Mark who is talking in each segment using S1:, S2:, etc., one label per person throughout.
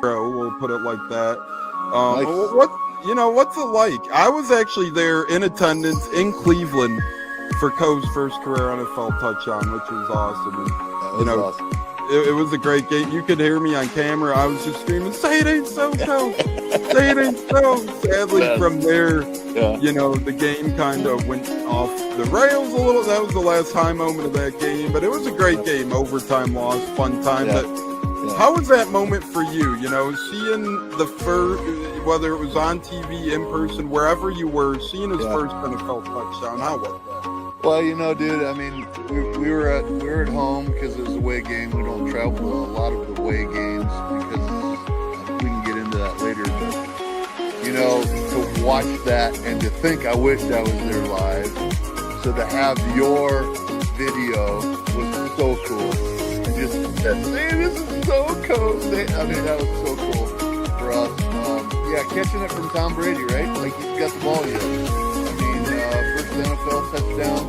S1: We'll put it like that.
S2: Nice.
S1: What's it like? I was actually there in attendance in Cleveland for Coe's first career NFL touchdown, which was awesome. And,
S2: Awesome.
S1: It was a great game. You could hear me on camera. I was just screaming, "Say it ain't so, Coe! Say it ain't so!" Sadly, from there, the game kind of went off the rails a little. That was the last high moment of that game, but it was a great game. Overtime loss, fun time.
S2: Yeah.
S1: But how was that moment for you? Seeing the first, whether it was on TV, in person, wherever you were, seeing his first NFL touchdown. How was that?
S2: Well, dude, I mean, we were at home because it was a away game. We don't travel to a lot of the away games because we can get into that later. But, to watch that and to think I wished I was there live. So to have your video was so cool. And just say, this is so cool. I mean, that was so cool for us. Catching it from Tom Brady, right? Like he's got the ball yet. First NFL touchdown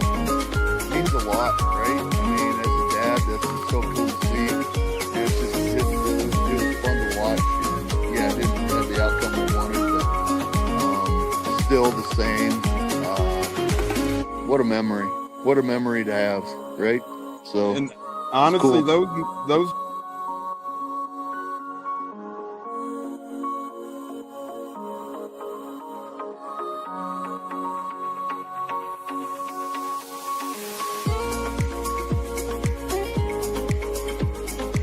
S2: means a lot, right? I mean, as a dad, that's just so cool to see. It was fun to watch. And, it didn't have the outcome we wanted, but still the same. What a memory! What a memory to have, right? So,
S1: and honestly,
S2: cool.
S1: those.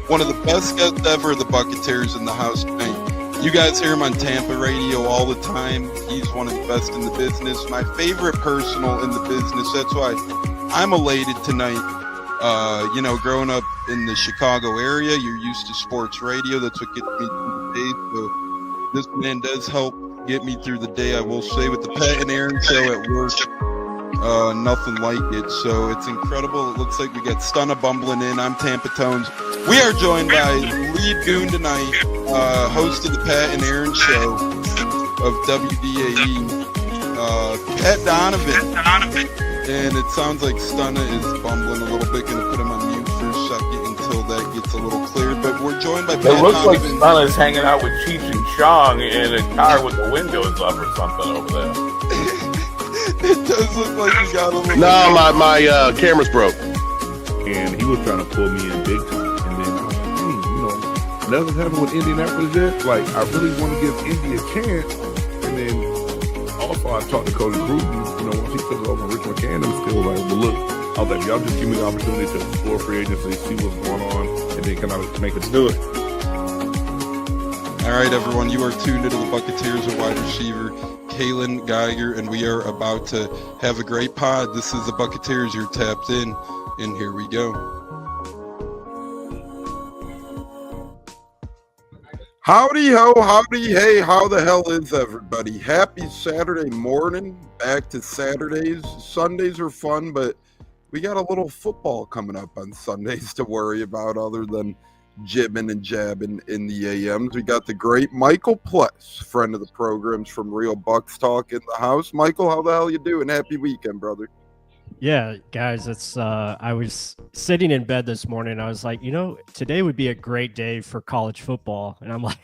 S1: One of the best guests ever, the Buccateers in the house tonight. You guys hear him on Tampa radio all the time. He's one of the best in the business. My favorite personal in the business. That's why I'm elated tonight. Growing up in the Chicago area, you're used to sports radio. That's what gets me through the day. So this man does help get me through the day, I will say, with the Pat and Aaron show at work. Nothing like it. So it's incredible. It looks like we got Stunna bumbling in. I'm Tampa Tones. We are joined by lead goon tonight, host of the Pat and Aaron show of WDAE, Pat Donovan. And it sounds like Stunna is bumbling a little bit. Going to put him on mute for a second until that gets a little cleared. But we're joined by Pat Donovan.
S3: It looks like Stunna's hanging out with Cheech and Chong in a car with the windows up or something over there.
S1: It does look like he got a little...
S4: No, my camera's broke.
S5: And he was trying to pull me in big time. And then I was like, nothing's happened with Indianapolis yet. Like, I really want to give Indy a chance. And then also I talked to Cody Gruden, once he took over Rich McCann, I'm still like, well, look, I was like, y'all just give me the opportunity to explore free agency, see what's going on, and then can I make us do it.
S1: All right, everyone, you are tuned into the Buccateers, a wide receiver, Kalen Geiger, and we are about to have a great pod. This is the Buccateers. You're tapped in, and here we go. Howdy ho, howdy hey, how the hell is everybody? Happy Saturday morning, back to Saturdays. Sundays are fun, but we got a little football coming up on Sundays to worry about other than jibbing and jabbing in the AMs. We got the great Michael Pless, friend of the programs from Real Bucs Talk in the house. Michael, how the hell you doing? Happy weekend, brother.
S6: Yeah, guys, it's I was sitting in bed this morning. I was like, today would be a great day for college football. And I'm like,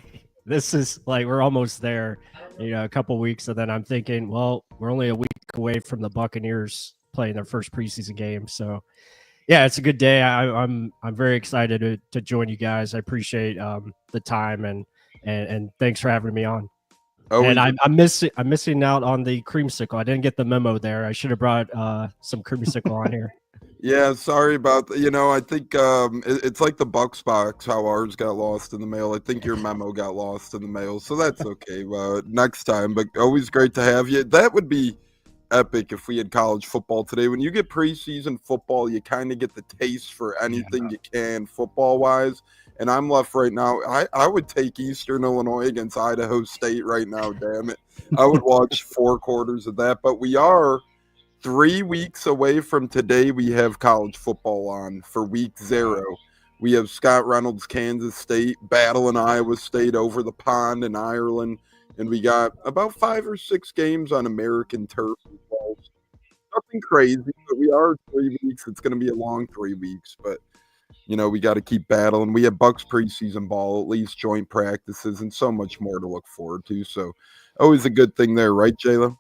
S6: this is like, we're almost there, a couple weeks. And then I'm thinking, well, we're only a week away from the Buccaneers playing their first preseason game. So yeah, it's a good day. I'm very excited to join you guys. I appreciate the time and thanks for having me on. And I'm missing out on the creamsicle. I didn't get the memo there. I should have brought some creamsicle on here.
S1: Yeah, sorry about that. I think it's like the Bucs box, how ours got lost in the mail. I think your memo got lost in the mail, so that's okay. Next time, but always great to have you. That would be epic if we had college football today. When you get preseason football, you kind of get the taste for anything you can football-wise. And I'm left right now. I would take Eastern Illinois against Idaho State right now, damn it. I would watch 4 quarters of that. But we are 3 weeks away from today. We have college football on for week 0. We have Scott Reynolds, Kansas State, battling Iowa State over the pond in Ireland. And we got about 5 or 6 games on American turf as well. Nothing crazy, but we are 3 weeks. It's going to be a long 3 weeks. But we got to keep battling. We have Bucs preseason ball, at least joint practices, and so much more to look forward to. So always a good thing there, right, Jayla?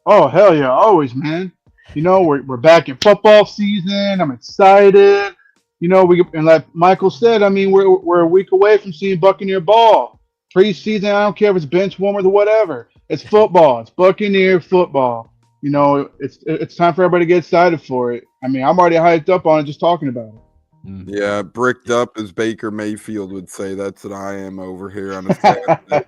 S7: Oh hell yeah, always, man. We're back in football season. I'm excited. And like Michael said, I mean, we're a week away from seeing Buccaneer ball. Preseason, I don't care if it's bench warmers or whatever. It's football. It's Buccaneer football. It's time for everybody to get excited for it. I mean, I'm already hyped up on it just talking about it.
S1: Yeah, bricked up, as Baker Mayfield would say. That's what I am over here on a Saturday.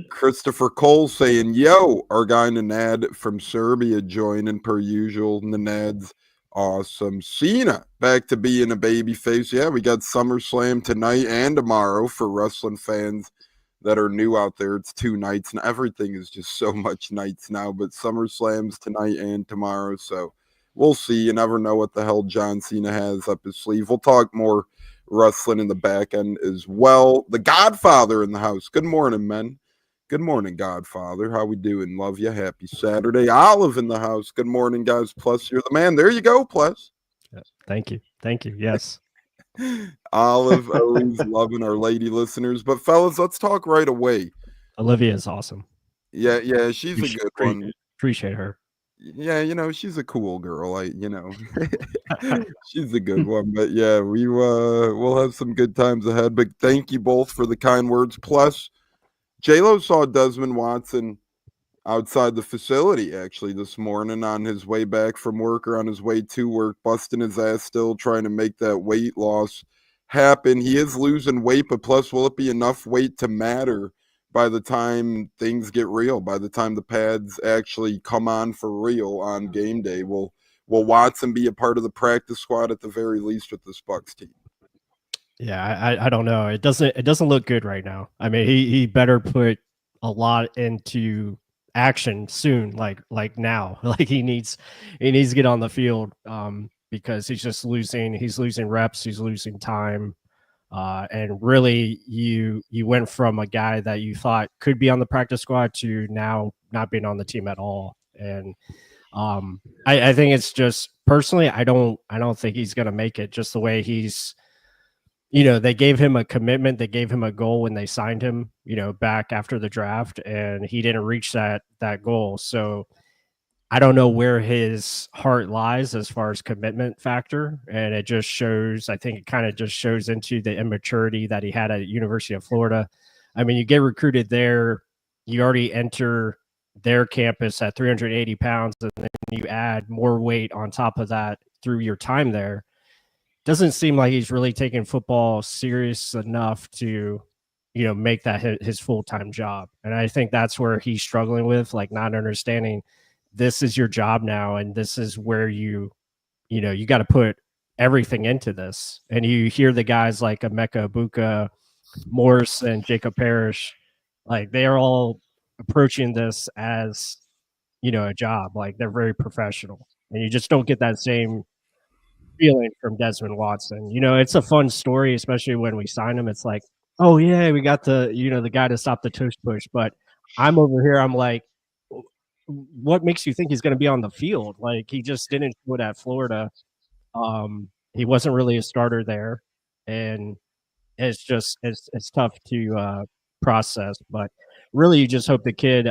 S1: Christopher Cole saying, yo, our guy Nanad from Serbia joining per usual. Nanad's awesome. Cena back to being a baby face. Yeah, we got SummerSlam tonight and tomorrow for wrestling fans that are new out there. It's 2 nights, and everything is just so much nights now, but SummerSlam's tonight and tomorrow, so we'll see. You never know what the hell John Cena has up his sleeve. We'll talk more wrestling in the back end as well. The Godfather in the house. Good morning, men. Good morning, Godfather. How we doing? Love you. Happy Saturday. Olive in the house. Good morning, guys. Plus, you're the man. There you go, Plus.
S6: Thank you. Yes.
S1: Olive, always loving our lady listeners. But, fellas, let's talk right away.
S6: Olivia is awesome.
S1: Yeah, she's a good one.
S6: Appreciate her.
S1: Yeah, she's a cool girl. She's a good one. But yeah, we'll have some good times ahead. But thank you both for the kind words. Plus, J-Lo saw Desmond Watson outside the facility actually this morning on his way back from work or on his way to work, busting his ass still trying to make that weight loss happen. He is losing weight, but plus, will it be enough weight to matter by the time things get real, by the time the pads actually come on for real on game day? Will Watson be a part of the practice squad at the very least with this Bucs team?
S6: Yeah, I don't know. It doesn't look good right now. I mean, he better put a lot into action soon, like now. Like he needs to get on the field because he's losing reps, he's losing time. And really, you went from a guy that you thought could be on the practice squad to now not being on the team at all. And I think it's just personally, I don't think he's gonna make it. Just the way he's, they gave him a commitment, they gave him a goal when they signed him, back after the draft, and he didn't reach that goal. So I don't know where his heart lies as far as commitment factor. And it just shows, I think it kind of just shows into the immaturity that he had at University of Florida. I mean, you get recruited there, you already enter their campus at 380 pounds, and then you add more weight on top of that through your time there. Doesn't seem like he's really taking football serious enough to, make that his full-time job. And I think that's where he's struggling with, like, not understanding this is your job now, and this is where you got to put everything into this. And you hear the guys like Emeka Ibuka, Morse, and Jacob Parrish, like they are all approaching this as, a job. Like they're very professional, and you just don't get that same feeling from Desmond Watson. It's a fun story, especially when we sign him. It's like, oh yeah, we got the guy to stop the tush push. But I'm over here, I'm like, what makes you think he's going to be on the field? Like he just didn't do it at Florida. He wasn't really a starter there, and it's tough to process. But really, you just hope the kid,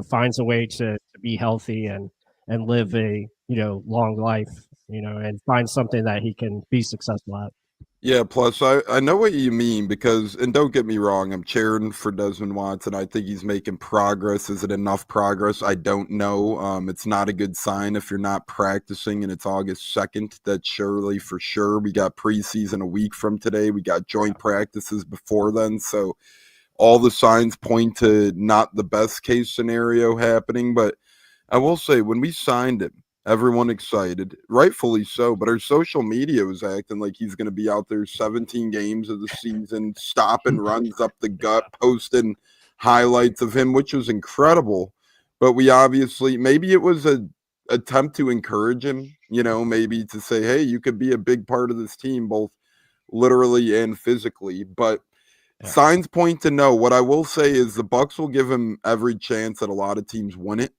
S6: finds a way to be healthy and live a long life, and find something that he can be successful at.
S1: Yeah, plus I know what you mean because, and don't get me wrong, I'm cheering for Desmond Watson. I think he's making progress. Is it enough progress? I don't know. It's not a good sign if you're not practicing and it's August 2nd. That's surely for sure. We got preseason a week from today. We got joint practices before then. So all the signs point to not the best case scenario happening. But I will say when we signed him, everyone excited, rightfully so, but our social media was acting like he's going to be out there 17 games of the season, stopping runs up the gut, posting highlights of him, which was incredible. But we obviously, maybe it was a attempt to encourage him, maybe to say, hey, you could be a big part of this team, both literally and physically. But signs point to no. What I will say is the Bucs will give him every chance that a lot of teams win it.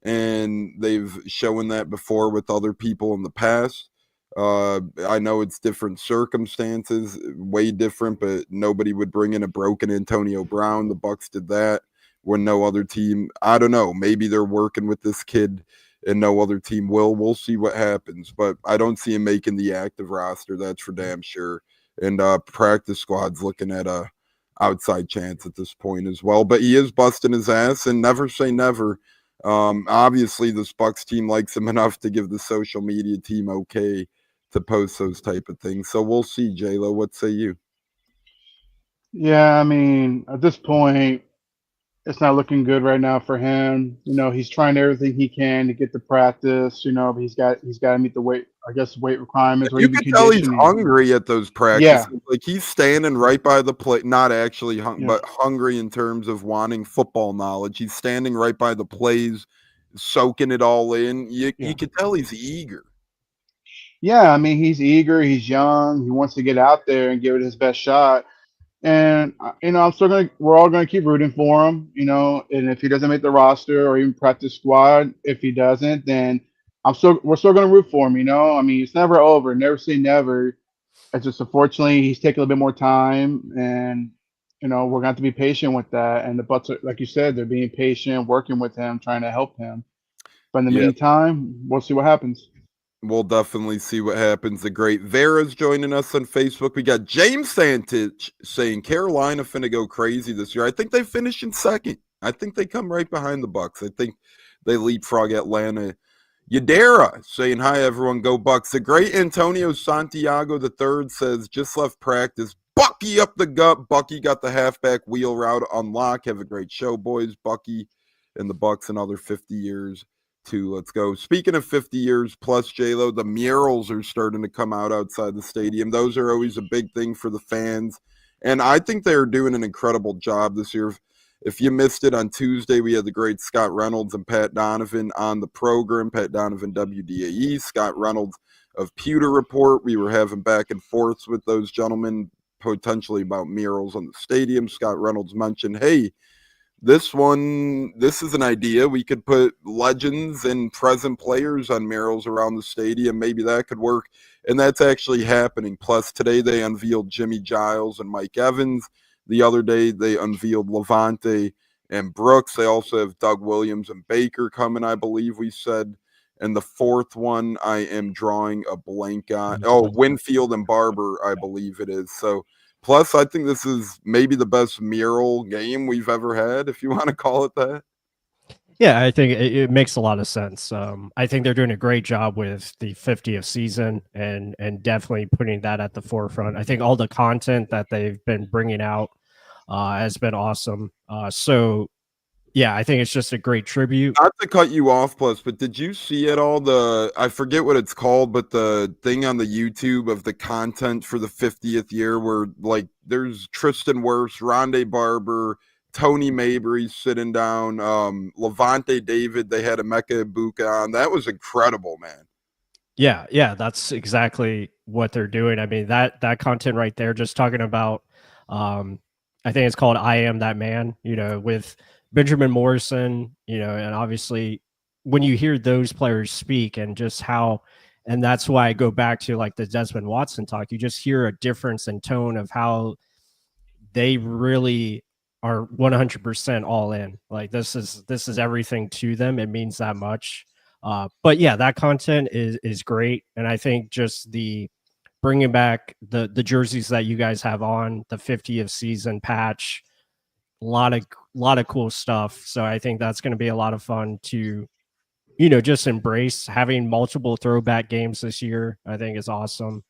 S1: And they've shown that before with other people in the past. I know it's different circumstances, way different, but nobody would bring in a broken Antonio Brown. The Bucs did that when no other team. I don't know. Maybe they're working with this kid and no other team will. We'll see what happens, but I don't see him making the active roster. That's for damn sure. And practice squad's looking at a outside chance at this point as well. But he is busting his ass, and never say never. Obviously, this Bucs team likes him enough to give the social media team okay to post those type of things. So we'll see, J-Lo. What say you?
S7: Yeah, I mean, at this point, it's not looking good right now for him. You know, he's trying everything he can to get to practice. You know, but he's got to meet the weight, I guess, weight requirements or
S1: You
S7: even
S1: can tell he's
S7: conditioning.
S1: hungry at those practices.
S7: Yeah,
S1: Like he's standing right by the plate, not actually
S7: yeah,
S1: but hungry in terms of wanting football knowledge. He's standing right by the plays, soaking it all in. You
S7: yeah.
S1: can tell he's eager.
S7: Yeah, I mean, he's eager, he's young, he wants to get out there and give it his best shot. And you know, we're all gonna keep rooting for him. You know, and if he doesn't make the roster or even practice squad, if he doesn't, then we're still gonna root for him. You know, I mean, it's never over. Never say never. It's just unfortunately he's taking a little bit more time, and you know, we're gonna have to be patient with that. And the Bucs, like you said, they're being patient, working with him, trying to help him. But in the
S1: Yeah.
S7: meantime, we'll see what happens.
S1: We'll definitely see what happens. The great Vera's joining us on Facebook. We got James Santich saying Carolina finna go crazy this year. I think they finish in second. I think they come right behind the Bucs. I think they leapfrog Atlanta. Yadera saying, hi, everyone, go Bucs. The great Antonio Santiago III says, just left practice. Bucky up the gut. Bucky got the halfback wheel route unlock. Have a great show, boys. Bucky and the Bucs another 50 years. Let's go. Speaking of 50 years plus, J-Lo, the murals are starting to come out outside the stadium. Those are always a big thing for the fans. And I think they're doing an incredible job this year. If you missed it on Tuesday, we had the great Scott Reynolds and Pat Donovan on the program. Pat Donovan, WDAE, Scott Reynolds of Pewter Report. We were having back and forths with those gentlemen, potentially about murals on the stadium. Scott Reynolds mentioned, hey, this is an idea. We could put legends and present players on murals around the stadium. Maybe that could work. And that's actually happening. Plus, today they unveiled Jimmy Giles and Mike Evans. The other day they unveiled Levante and Brooks. They also have Doug Williams and Baker coming, I believe we said. And the fourth one, I am drawing a blank on. Oh, Winfield and Barber, I believe it is. So, plus, I think this is maybe the best mural game we've ever had, if you want to call it that.
S6: Yeah, I think it makes a lot of sense. I think they're doing a great job with the 50th season and definitely putting that at the forefront. I think all the content that they've been bringing out has been awesome. So, yeah, I think it's just a great tribute.
S1: Not to cut you off, plus, but did you see at all I forget what it's called, but the thing on the YouTube of the content for the 50th year where, like, there's Tristan Wirfs, Rondé Barber, Tony Mabry sitting down, Levante David, they had Emeka Ibuka on. That was incredible, man.
S6: Yeah, that's exactly what they're doing. I mean, that content right there, just talking about, I think it's called I Am That Man, you know, with Benjamin Morrison, you know, and obviously when you hear those players speak and just how, and that's why I go back to like the Desmond Watson talk, you just hear a difference in tone of how they really are 100% all in. Like this is everything to them. It means that much. But yeah, that content is great. And I think just the bringing back the jerseys that you guys have on, the 50th season patch, a lot of cool stuff. So I think that's going to be a lot of fun to, you know, just embrace having multiple throwback games this year. I think is awesome.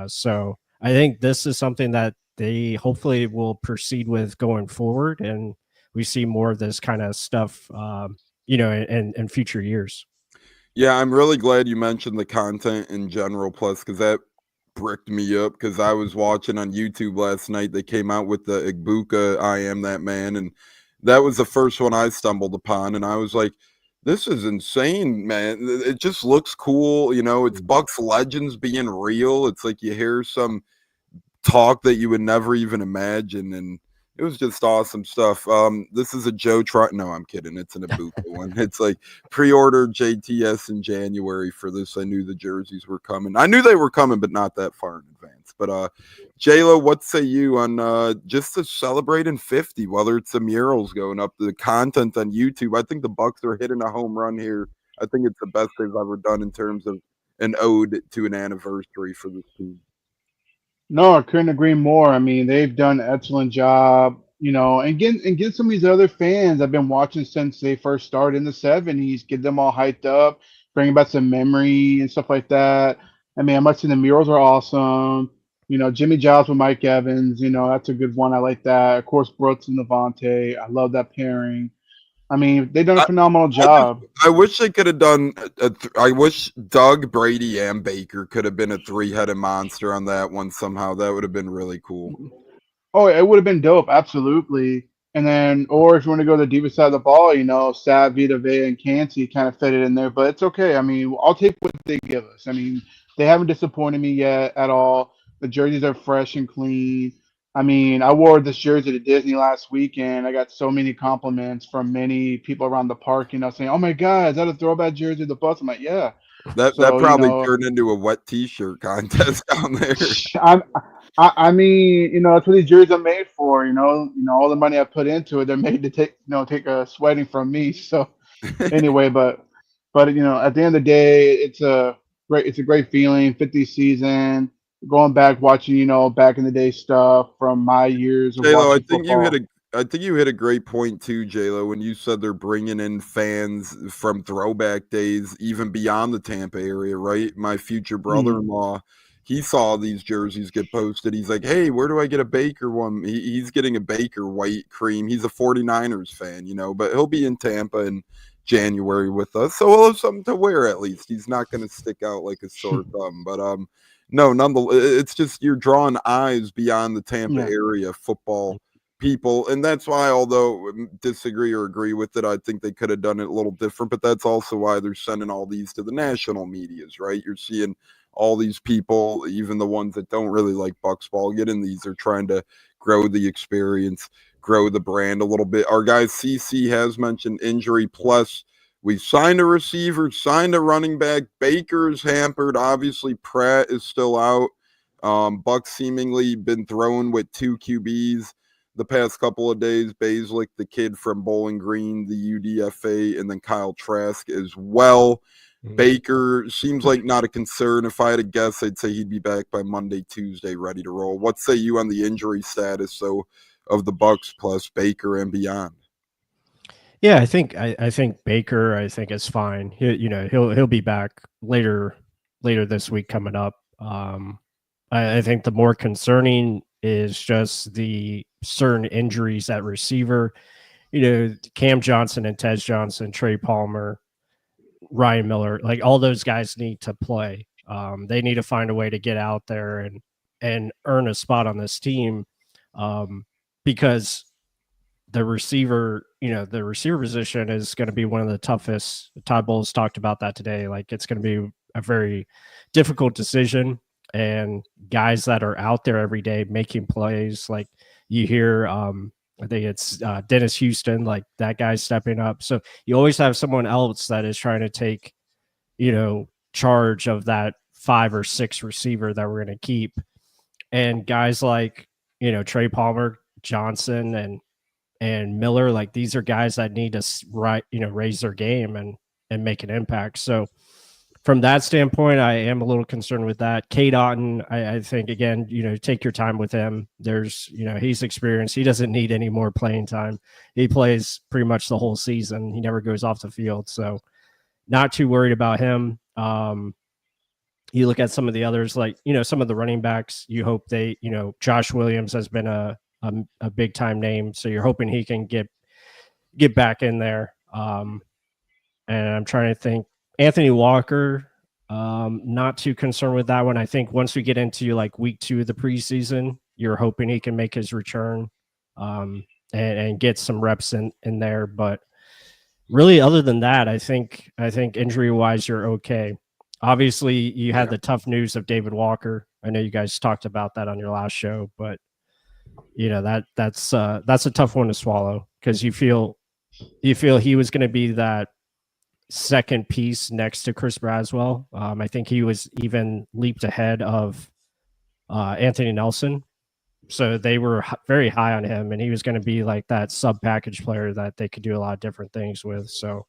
S6: So I think this is something that they hopefully will proceed with going forward, and we see more of this kind of stuff, you know, in future years.
S1: Yeah, I'm really glad you mentioned the content in general, plus, because that bricked me up, because I was watching on YouTube last night. They came out with the Ibuka I Am That Man, and that was the first one I stumbled upon, and I was like, this is insane, man. It just looks cool. You know, it's Bucs legends being real. It's like you hear some talk that you would never even imagine, and it was just awesome stuff. This is a Joe Trot. No, I'm kidding. It's an Ibuka one. It's like pre-order JTS in January for this. I knew the jerseys were coming. I knew they were coming, but not that far in advance. But J-Lo, what say you on just to celebrating 50, whether it's the murals going up, the content on YouTube? I think the Bucs are hitting a home run here. I think it's the best they've ever done in terms of an ode to an anniversary for this team.
S7: No, I couldn't agree more. I mean, they've done an excellent job, and get some of these other fans I've been watching since they first started in the '70s, get them all hyped up, bring back some memory and stuff like that. I mean, I must say the murals are awesome. Jimmy Giles with Mike Evans, that's a good one. I like that. Of course, Brooks and Levante. I love that pairing. I mean, they've done a phenomenal job.
S1: I wish they could have done. I wish Doug, Brady, and Baker could have been a three-headed monster on that one somehow. That would have been really cool.
S7: Oh, it would have been dope, absolutely. And then, or if you want to go to the deeper side of the ball, Sav, Vita Vea, and Canty kind of fit it in there, but it's okay. I mean, I'll take what they give us. I mean, they haven't disappointed me yet at all. The jerseys are fresh and clean. I mean, I wore this jersey to Disney last weekend. I got so many compliments from many people around the park, saying, "Oh my God, is that a throwback jersey of the Bucs?" I'm like, "Yeah."
S1: That probably turned into a wet T-shirt contest down there.
S7: I mean, that's what these jerseys are made for. All the money I put into it, they're made to take a sweating from me. So anyway, but at the end of the day, it's a great feeling. 50 season. Going back watching, back in the day stuff from my years of
S1: J-Lo,
S7: watching
S1: I
S7: football.
S1: think you hit a great point too, J-Lo, when you said they're bringing in fans from throwback days, even beyond the Tampa area, right? My future brother-in-law, he saw these jerseys get posted. He's like, hey, where do I get a Baker one? He's getting a Baker white cream. He's a 49ers fan, but he'll be in Tampa in January with us. So he'll have something to wear at least. He's not going to stick out like a sore thumb. But no, nonetheless, it's just you're drawing eyes beyond the Tampa area football people. And that's why, although disagree or agree with it, I think they could have done it a little different. But that's also why they're sending all these to the national medias, right? You're seeing all these people, even the ones that don't really like Bucs ball, get in these. They're trying to grow the experience, grow the brand a little bit. Our guy CC has mentioned injury plus. We signed a receiver, signed a running back. Baker's hampered. Obviously, Pratt is still out. Bucs seemingly been throwing with two QBs the past couple of days. Baszlik, the kid from Bowling Green, the UDFA, and then Kyle Trask as well. Baker seems like not a concern. If I had to guess, I'd say he'd be back by Monday, Tuesday, ready to roll. What say you on the injury status of the Bucs plus Baker and beyond?
S6: Yeah, I think Baker, I think is fine. He'll be back later this week coming up. I think the more concerning is just the certain injuries at receiver. Cam Johnson and Tez Johnson, Trey Palmer, Ryan Miller, like all those guys need to play. They need to find a way to get out there and earn a spot on this team, because the receiver position is going to be one of the toughest. Todd Bowles talked about that today. Like, it's going to be a very difficult decision, and guys that are out there every day making plays, like you hear, I think it's Dennis Houston, like that guy's stepping up. So you always have someone else that is trying to take, charge of that 5 or 6 receiver that we're going to keep. And guys like, Trey Palmer, Johnson, and Miller, like these are guys that need to raise their game and make an impact. So from that standpoint, I am a little concerned with that. Cade Otton, I think, again, take your time with him. There's, he's experienced. He doesn't need any more playing time. He plays pretty much the whole season. He never goes off the field. So not too worried about him. You look at some of the others, like, some of the running backs, you hope they, Josh Williams has been a big time name. So you're hoping he can get back in there. And I'm trying to think. Anthony Walker, not too concerned with that one. I think once we get into like week 2 of the preseason, you're hoping he can make his return and get some reps in there. But really, other than that, I think injury wise, you're okay. Obviously, you had the tough news of David Walker. I know you guys talked about that on your last show, but that's a tough one to swallow, because you feel he was going to be that second piece next to Chris Braswell. I think he was even leaped ahead of Anthony Nelson. So they were very high on him, and he was going to be like that sub package player that they could do a lot of different things with. So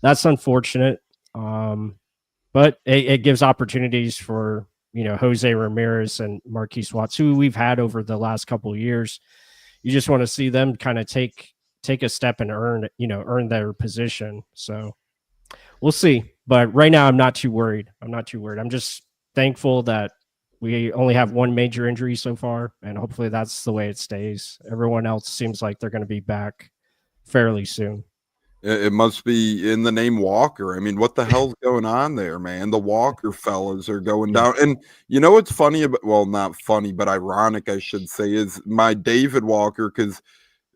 S6: that's unfortunate. But it gives opportunities for, Jose Ramirez and Marquise Watts, who we've had over the last couple of years. You just want to see them kind of take a step and earn their position. So we'll see. But right now, I'm not too worried. I'm just thankful that we only have one major injury so far, and hopefully that's the way it stays. Everyone else seems like they're going to be back fairly soon.
S1: It must be in the name Walker. I mean, what the hell's going on there, man? The Walker fellas are going down. And you know what's funny about, well, not funny, but ironic, I should say, is my David Walker, because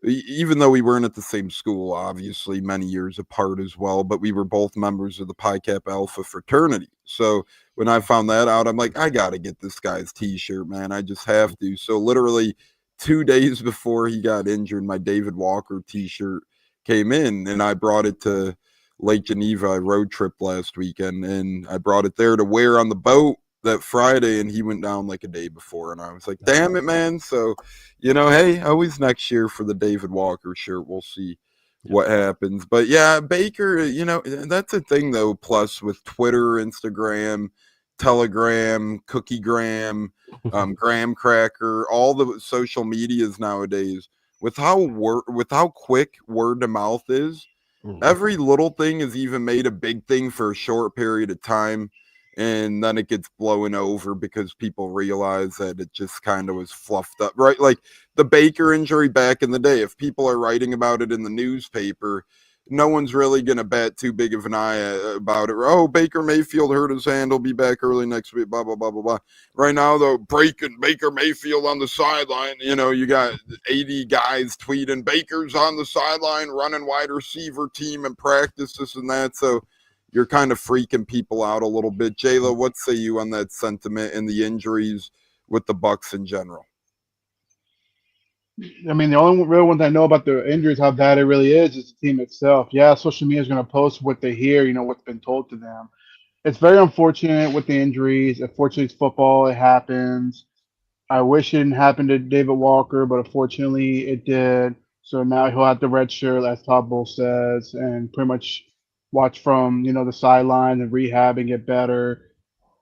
S1: even though we weren't at the same school, obviously many years apart as well, but we were both members of the Pi Kappa Alpha fraternity. So when I found that out, I'm like, I got to get this guy's t-shirt, man. I just have to. So literally 2 days before he got injured, my David Walker t-shirt came in, and I brought it to Lake Geneva. I road trip last weekend, and I brought it there to wear on the boat that Friday, and he went down like a day before, and I was like, damn it, man. So, hey, always next year for the David Walker shirt. We'll see what happens. But yeah, Baker, that's a thing though, plus with Twitter, Instagram, Telegram, Cookiegram, Graham Cracker, all the social medias nowadays, with how quick word of mouth is, every little thing is even made a big thing for a short period of time, and then it gets blown over because people realize that it just kind of was fluffed up, right? Like the Baker injury back in the day, if people are writing about it in the newspaper, no one's really going to bat too big of an eye about it. Oh, Baker Mayfield hurt his hand. He'll be back early next week, blah, blah, blah, blah, blah. Right now, though, breaking Baker Mayfield on the sideline. You got 80 guys tweeting, Baker's on the sideline, running wide receiver team and practice, this and that. So you're kind of freaking people out a little bit. J-Lo, what say you on that sentiment and the injuries with the Bucs in general?
S7: I mean, the only real ones I know about the injuries, how bad it really is the team itself. Yeah, social media is going to post what they hear, what's been told to them. It's very unfortunate with the injuries. Unfortunately, it's football. It happens. I wish it didn't happen to David Walker, but unfortunately it did. So now he'll have the red shirt, as Todd Bull says, and pretty much watch from, the sidelines and rehab and get better.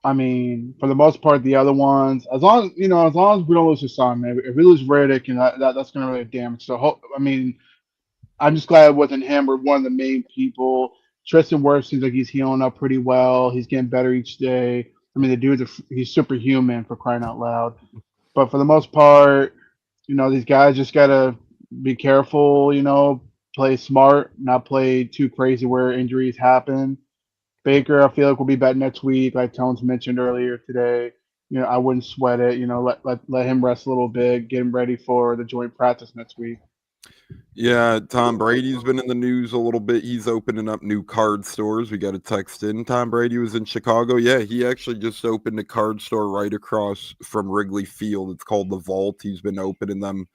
S7: I mean, for the most part, the other ones, as long as we don't lose Hassan, man, if we lose Riddick, that's going to really damage. So, I'm just glad it wasn't him or one of the main people. Tristan Wirfs seems like he's healing up pretty well. He's getting better each day. I mean, the dude's he's superhuman, for crying out loud. But for the most part, these guys just got to be careful, play smart, not play too crazy where injuries happen. Baker, I feel like, will be back next week, like Tones mentioned earlier today. I wouldn't sweat it. Let him rest a little bit, get him ready for the joint practice next week.
S1: Yeah, Tom Brady's been in the news a little bit. He's opening up new card stores. We got a text in. Tom Brady was in Chicago. Yeah, he actually just opened a card store right across from Wrigley Field. It's called The Vault. He's been opening them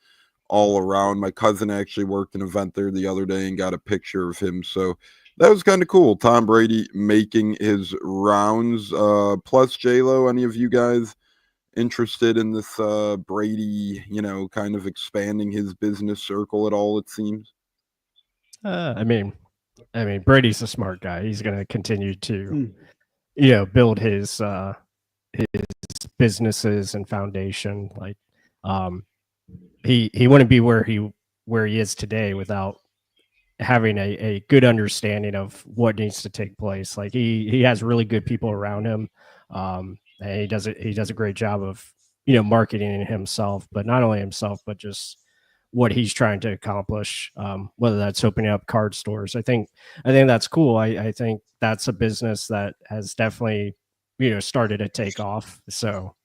S1: all around. My cousin actually worked an event there the other day and got a picture of him. So that was kind of cool. Tom Brady making his rounds. Plus, J-Lo, any of you guys interested in this Brady, kind of expanding his business circle at all, it seems?
S6: I mean, Brady's a smart guy. He's going to continue to, build his businesses and foundation. Like, he wouldn't be where he is today without having a good understanding of what needs to take place. Like he has really good people around him. And he does a great job of, marketing himself, but not only himself, but just what he's trying to accomplish. Whether that's opening up card stores. I think that's cool. I think that's a business that has definitely, started to take off. So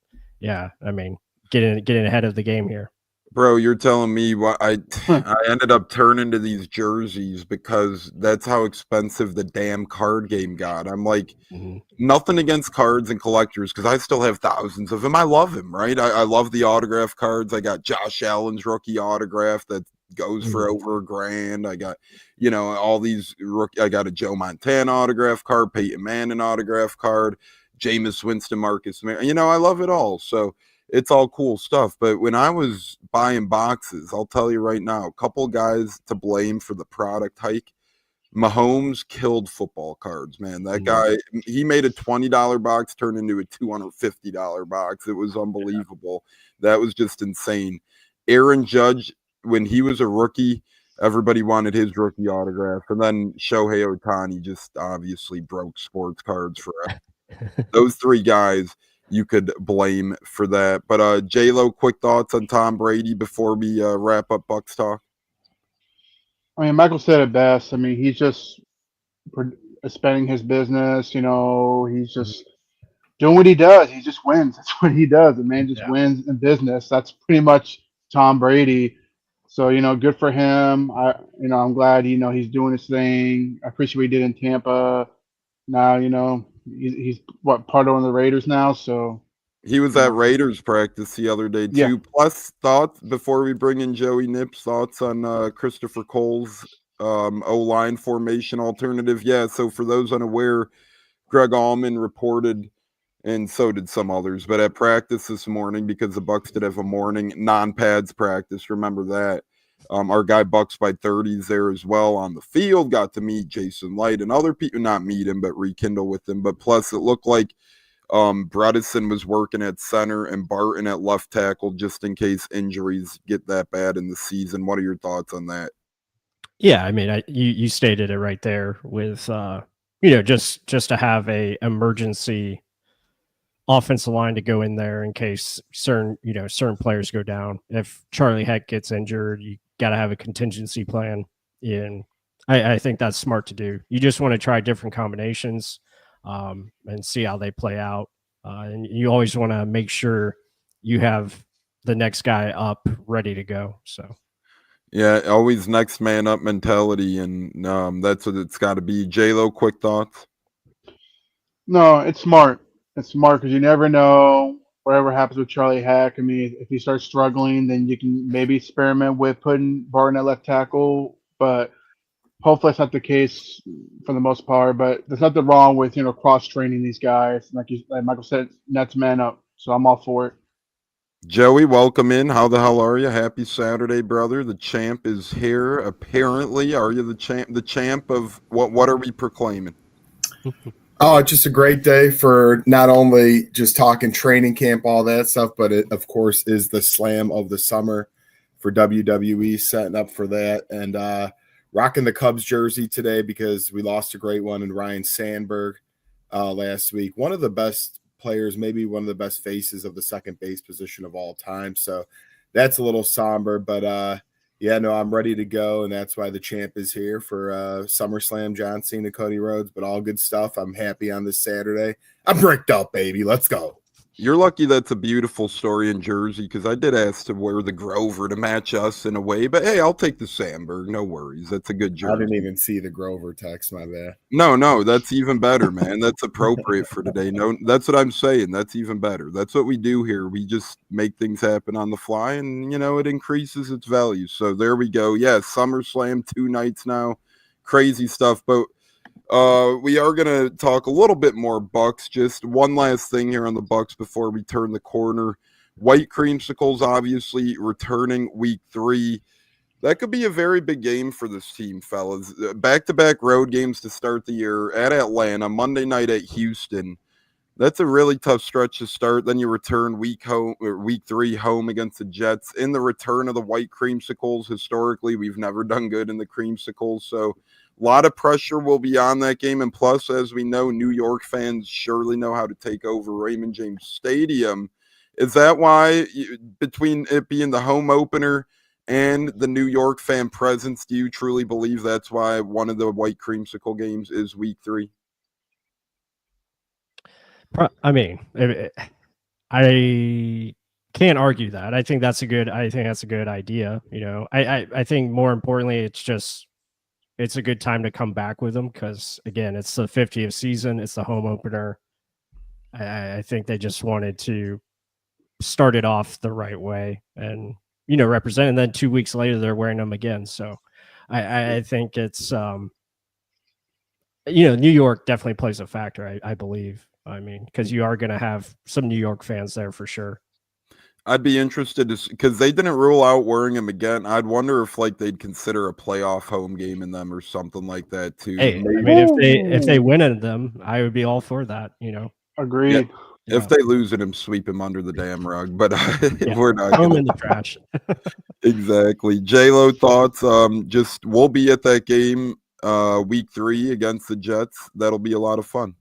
S6: yeah, I mean, getting ahead of the game here.
S1: Bro, you're telling me what I ended up turning to these jerseys because that's how expensive the damn card game got. I'm like, nothing against cards and collectors because I still have thousands of them. I love him, right? I love the autograph cards. I got Josh Allen's rookie autograph that goes for over $1,000. I got, all these I got a Joe Montana autograph card, Peyton Manning autograph card, Jameis Winston, Marcus Mariota. I love it all. So it's all cool stuff. But when I was buying boxes, I'll tell you right now, a couple guys to blame for the product hike. Mahomes killed football cards, man. That guy, he made a $20 box turn into a $250 box. It was unbelievable. That was just insane. Aaron Judge, when he was a rookie, everybody wanted his rookie autograph. And then Shohei Ohtani just obviously broke sports cards forever. Those three guys you could blame for that. But J-Lo, quick thoughts on Tom Brady before we wrap up Bucs talk?
S7: I mean, Michael said it best. I mean, he's just expanding his business. He's just doing what he does. He just wins. That's what he does. The man just wins in business. That's pretty much Tom Brady. So, good for him. I'm glad, he's doing his thing. I appreciate what he did in Tampa. Now, he's part of the Raiders now. So
S1: he was at Raiders practice the other day too.
S7: Yeah.
S1: Plus, thoughts before we bring in Joey Nips, thoughts on Christopher Cole's O-line formation alternative. Yeah, so for those unaware, Greg Allman reported, and so did some others, but at practice this morning, because the Bucs did have a morning non-pads practice, remember that. Our guy Bucs by 30s there as well on the field, got to meet Jason Light and other people, not meet him, but rekindle with him. But plus, it looked like Bredison was working at center and Barton at left tackle just in case injuries get that bad in the season. What are your thoughts on that?
S6: Yeah, I mean, you stated it right there with just to have a emergency offensive line to go in there in case certain players go down. If Charlie Heck gets injured, you got to have a contingency plan. And I think that's smart to do. You just want to try different combinations and see how they play out. And you always want to make sure you have the next guy up ready to go. So.
S1: Yeah, always next man up mentality, and that's what it's got to be. J-Lo, quick thoughts?
S7: No, it's smart. It's smart because you never know whatever happens with Charlie Heck. I mean, if he starts struggling, then you can maybe experiment with putting Barton at left tackle, but hopefully that's not the case for the most part. But there's nothing wrong with cross-training these guys. Like Michael said, next man up. So I'm all for it.
S1: Joey, welcome in. How the hell are you? Happy Saturday, brother. The champ is here, apparently. Are you the champ? The champ of what are we proclaiming?
S8: Oh, just a great day for not only just talking training camp, all that stuff, but it, of course, is the slam of the summer for WWE, setting up for that. And rocking the Cubs jersey today because we lost a great one in Ryan Sandberg last week. One of the best players, maybe one of the best faces of the second base position of all time. So that's a little somber, but yeah, no, I'm ready to go, and that's why the champ is here for SummerSlam, John Cena, Cody Rhodes, but all good stuff. I'm happy on this Saturday. I'm bricked up, baby. Let's go.
S1: You're lucky that's a beautiful story in Jersey because I did ask to wear the Grover to match us in a way, but hey, I'll take the Sandberg. No worries. That's a good jersey.
S8: I didn't even see the Grover text, my bad.
S1: No, that's even better, man. That's appropriate for today. No, that's what I'm saying. That's even better. That's what we do here. We just make things happen on the fly, and, it increases its value. So there we go. Yeah, SummerSlam, 2 nights now. Crazy stuff, but we are going to talk a little bit more Bucs. Just one last thing here on the Bucs before we turn the corner. White Creamsicles obviously returning week 3. That could be a very big game for this team, fellas. Back-to-back road games to start the year at Atlanta, Monday night at Houston. That's a really tough stretch to start. Then you return week 3 home against the Jets. In the return of the White Creamsicles, historically, we've never done good in the Creamsicles, so a lot of pressure will be on that game. And plus, as we know, New York fans surely know how to take over Raymond James Stadium. Is that why, between it being the home opener and the New York fan presence, do you truly believe that's why one of the White Creamsicle games is week 3?
S6: I mean, I can't argue that. I think that's a good idea. You know, I think more importantly, it's a good time to come back with them because again, it's the 50th season, it's the home opener. I think they just wanted to start it off the right way and represent. And then 2 weeks later, they're wearing them again. So I think it's New York definitely plays a factor. I believe. I mean, because you are going to have some New York fans there for sure.
S1: I'd be interested because they didn't rule out wearing them again. I'd wonder if they'd consider a playoff home game in them or something like that too.
S6: Hey, I mean, if they win in them, I would be all for that.
S7: Agreed.
S1: Yeah. If they lose it, sweep them under the damn rug. But we're not
S6: throw them in the trash.
S1: Exactly. J-Lo thoughts. We'll be at that game week 3 against the Jets. That'll be a lot of fun.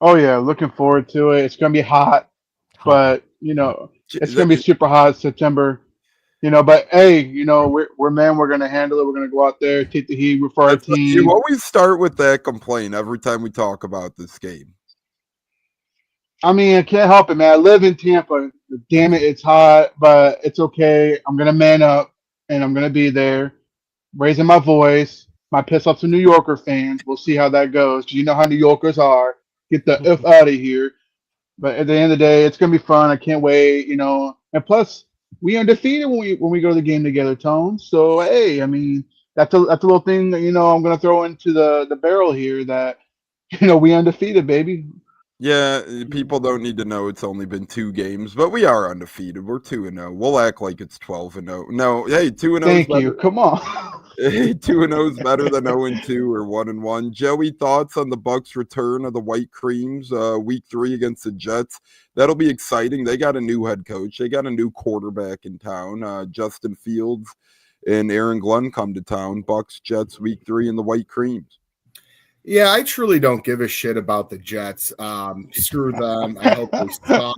S7: Oh yeah, looking forward to it. It's gonna be hot. But it's gonna be super hot September. But hey, we're men. We're gonna handle it. We're gonna go out there, take the heat for our team.
S1: You always start with that complaint every time we talk about this game.
S7: I mean, I can't help it, man. I live in Tampa. Damn it, it's hot, but it's okay. I'm gonna man up, and I'm gonna be there, raising my voice. Might piss off some New Yorker fans. We'll see how that goes. 'Cause you know how New Yorkers are. Get the F out of here. But at the end of the day, it's gonna be fun. I can't wait. And plus, we undefeated when we go to the game together, Tone. So hey, I mean, that's a little thing that I'm gonna throw into the barrel here. That we undefeated, baby.
S1: Yeah, people don't need to know it's only been 2 games, but we are undefeated. We're 2-0. We'll act like it's 12-0. No, hey, 2-0.
S7: Thank you. Come on.
S1: Hey, 2-0 is better than 0-2 or 1-1. Joey, thoughts on the Bucs' return of the White Creams week 3 against the Jets? That'll be exciting. They got a new head coach. They got a new quarterback in town. Justin Fields and Aaron Glenn come to town. Bucs, Jets, week 3 in the White Creams.
S8: Yeah, I truly don't give a shit about the Jets. Screw them. I hope they suck,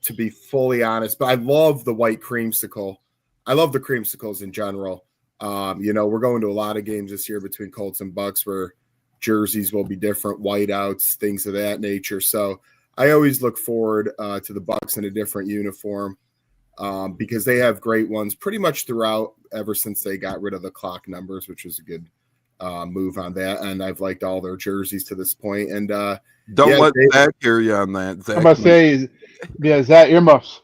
S8: to be fully honest. But I love the white creamsicle. I love the creamsicles in general. We're going to a lot of games this year between Colts and Bucs where jerseys will be different, whiteouts, things of that nature. So I always look forward to the Bucs in a different uniform because they have great ones pretty much throughout ever since they got rid of the clock numbers, which was a good move on that, and I've liked all their jerseys to this point. And
S1: don't let Zach hear you on that. Zach,
S7: I'm about to say, Zach earmuffs.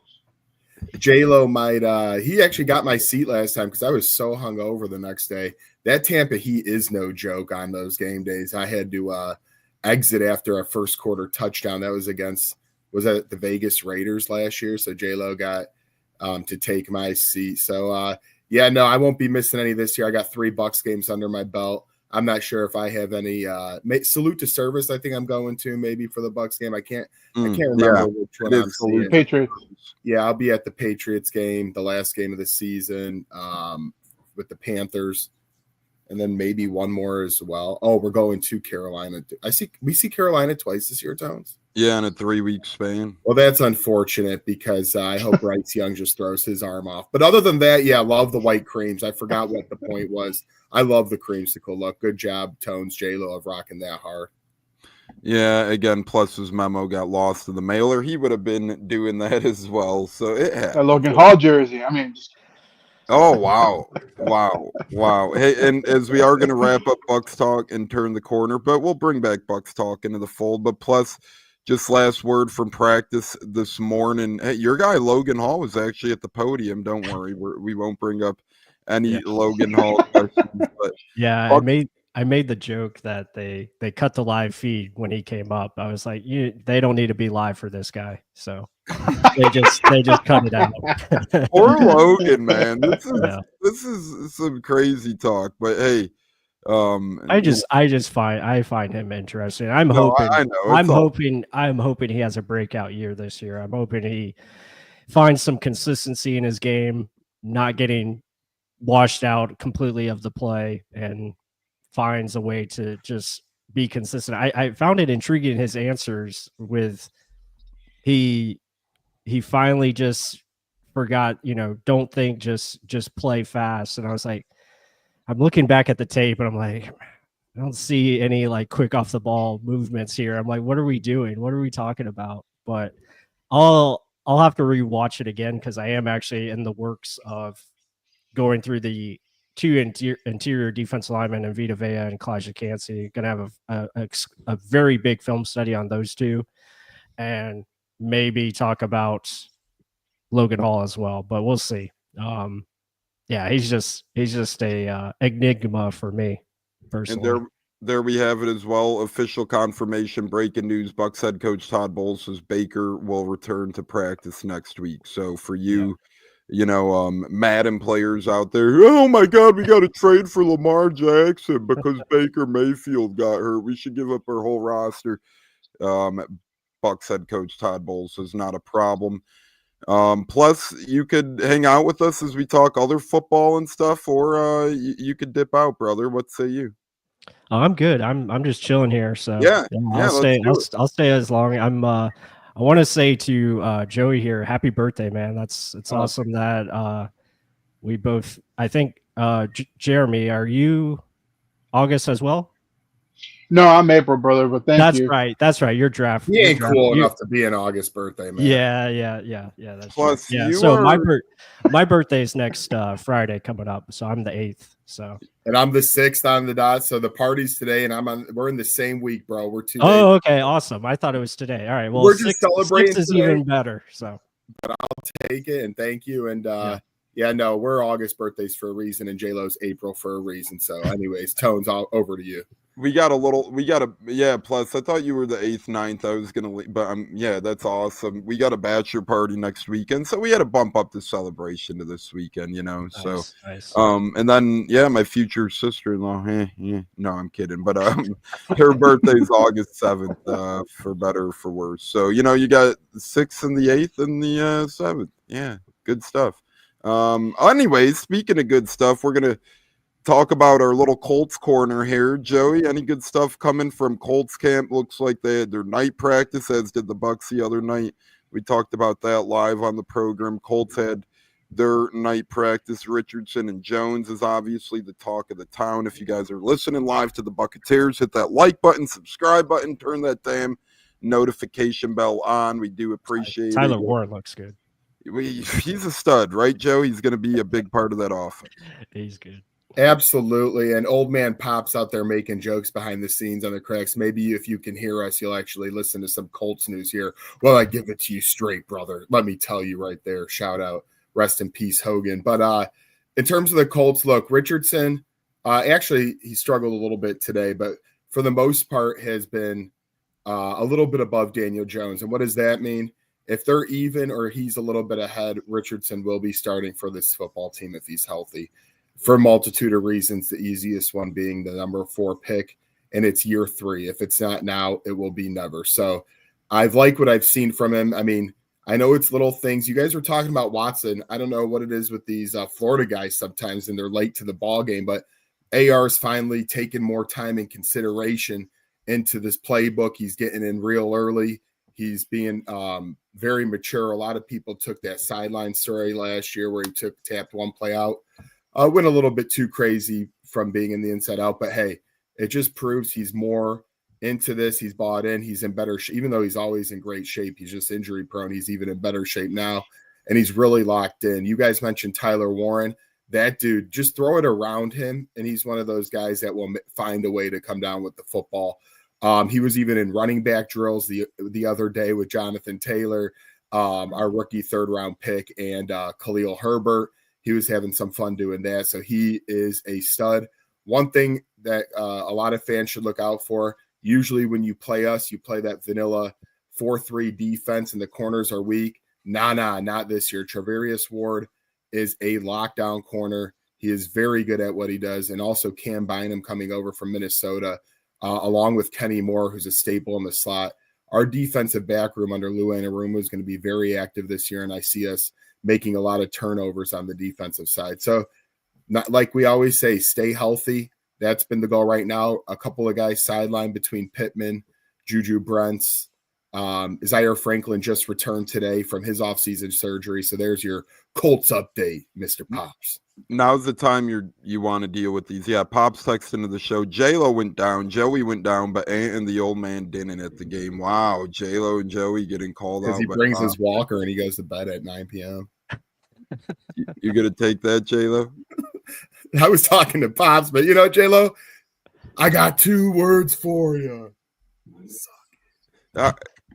S8: J-Lo might. He actually got my seat last time because I was so hungover the next day. That Tampa Heat is no joke on those game days. I had to exit after a first quarter touchdown. That was that the Vegas Raiders last year? So J-Lo got to take my seat. So yeah, no, I won't be missing any this year. I got 3 Bucs games under my belt. I'm not sure if I have any salute to service. I think I'm going to maybe for the Bucs game. I can't remember which one I'm seeing.
S7: Patriots.
S8: Yeah, I'll be at the Patriots game, the last game of the season, with the Panthers, and then maybe one more as well. Oh, we're going to Carolina. We see Carolina twice this year, Tones.
S1: Yeah, in a 3-week span.
S8: Well, that's unfortunate because I hope Bryce Young just throws his arm off. But other than that, yeah, I love the white creams. I forgot what the point was. I love the creamsicle look. Good job, Tones, J-Lo, of rocking that hard.
S1: Yeah, again, plus his memo got lost in the mailer. He would have been doing that as well. So
S7: that Logan Hall jersey. I mean,
S1: oh, wow. Hey, and as we are going to wrap up Bucs talk and turn the corner, but we'll bring back Bucs talk into the fold. But plus, just last word from practice this morning. Hey, your guy Logan Hall was actually at the podium. Don't worry, we won't bring up any Logan Hall questions. But
S6: yeah, I made the joke that they cut the live feed when he came up. I was like, they don't need to be live for this guy, so they just cut it out.
S1: Poor Logan, man. This is some crazy talk, but hey.
S6: I find him interesting. I'm hoping he has a breakout year this year. I'm hoping he finds some consistency in his game, not getting washed out completely of the play, and finds a way to just be consistent. I found it intriguing his answers with he finally just forgot, don't think, just play fast. And I was like, I'm looking back at the tape and I'm like, I don't see any quick off the ball movements here. I'm like, what are we doing? What are we talking about? But all I'll have to rewatch it again because I am actually in the works of going through the two interior defense linemen and Vita Vea and Kalijah Cansey. Gonna have a very big film study on those two, and maybe talk about Logan Hall as well. But we'll see. Yeah, he's just a enigma for me personally.
S1: And there we have it as well. Official confirmation, breaking news. Bucs head coach Todd Bowles says Baker will return to practice next week. So for you, Madden players out there, oh my God, we got to trade for Lamar Jackson because Baker Mayfield got hurt. We should give up our whole roster. Bucs head coach Todd Bowles says not a problem. Plus, you could hang out with us as we talk other football and stuff, or you could dip out, brother. What say you?
S6: Oh, I'm good. I'm just chilling here. So I'll stay. I'll stay as long. I want to say to Joey here, happy birthday, man. It's awesome that we both. I think Jeremy, are you August as well?
S7: No, I'm April, brother. But thank you.
S6: That's right. You're draft.
S8: He ain't cool enough to be an August birthday, man.
S6: Yeah. That's
S1: plus
S6: right. Yeah. So my birthday is next Friday coming up. So I'm the 8th. So.
S8: And I'm the 6th on the dot. So the party's today, and we're in the same week, bro. We're 2 days.
S6: Oh, okay, awesome. I thought it was today. All right. Well,
S8: we're just celebrating.
S6: 6 is even better. So.
S8: But I'll take it and thank you. And no, we're August birthdays for a reason, and J-Lo's April for a reason. So, anyways, Tones, over to you.
S1: Plus I thought you were the 8th, 9th. I was gonna leave, but that's awesome. We got a bachelor party next weekend, so we had to bump up the celebration to this weekend,
S6: Nice.
S1: And then my future sister-in-law, no, I'm kidding, but her birthday's August 7th, for better or for worse. So you got the 6th and the 8th and the 7th. Yeah, good stuff. Anyways, speaking of good stuff, we're gonna talk about our little Colts corner here. Joey, any good stuff coming from Colts camp? Looks like they had their night practice, as did the Bucs the other night. We talked about that live on the program. Colts had their night practice. Richardson and Jones is obviously the talk of the town. If you guys are listening live to the Buccateers, hit that like button, subscribe button, turn that damn notification bell on. We do appreciate it.
S6: Tyler Warren looks good.
S1: He's a stud, right, Joe? He's going to be a big part of that offense.
S6: He's good.
S8: Absolutely. And old man Pop's out there making jokes behind the scenes on the cracks. Maybe if you can hear us, you'll actually listen to some Colts news here. Well, I give it to you straight, brother. Let me tell you right there. Shout out. Rest in peace, Hogan. But in terms of the Colts, look, Richardson, actually, he struggled a little bit today, but for the most part has been a little bit above Daniel Jones. And what does that mean? If they're even or he's a little bit ahead, Richardson will be starting for this football team if he's healthy. For a multitude of reasons, the easiest one being the number 4 pick, and it's year 3. If it's not now, it will be never. So I've liked what I've seen from him. I mean, I know it's little things. You guys were talking about Watson. I don't know what it is with these Florida guys sometimes, and they're late to the ball game, but AR's finally taken more time and consideration into this playbook. He's getting in real early. He's being very mature. A lot of people took that sideline story last year where he tapped one play out. Went a little bit too crazy from being in the inside out, but hey, it just proves he's more into this. He's bought in. He's in better shape. Even though he's always in great shape, he's just injury prone. He's even in better shape now, and he's really locked in. You guys mentioned Tyler Warren. That dude, just throw it around him, and he's one of those guys that will find a way to come down with the football. He was even in running back drills the other day with Jonathan Taylor, our rookie 3rd-round pick, and Khalil Herbert. He was having some fun doing that. So he is a stud. One thing that a lot of fans should look out for, usually when you play us, you play that vanilla 4-3 defense and the corners are weak. Not this year. Travarius Ward is a lockdown corner. He is very good at what he does. And also Cam Bynum coming over from Minnesota, along with Kenny Moore, who's a staple in the slot. Our defensive back room under Lou Anarumo is going to be very active this year, and I see us making a lot of turnovers on the defensive side. So, not like we always say, stay healthy. That's been the goal right now. A couple of guys sidelined between Pittman, Juju Brents, Zaire Franklin just returned today from his offseason surgery. So there's your Colts update, Mr. Pops.
S1: Now's the time you want to deal with these. Yeah, Pops texted into the show. J-Lo went down. Joey went down, but Ant and the old man didn't at the game. Wow, J-Lo and Joey getting called out.
S8: Because he brings his walker and he goes to bed at 9 p.m.
S1: You going to take that, J-Lo?
S8: I was talking to Pops, but J-Lo, I got 2 words for you.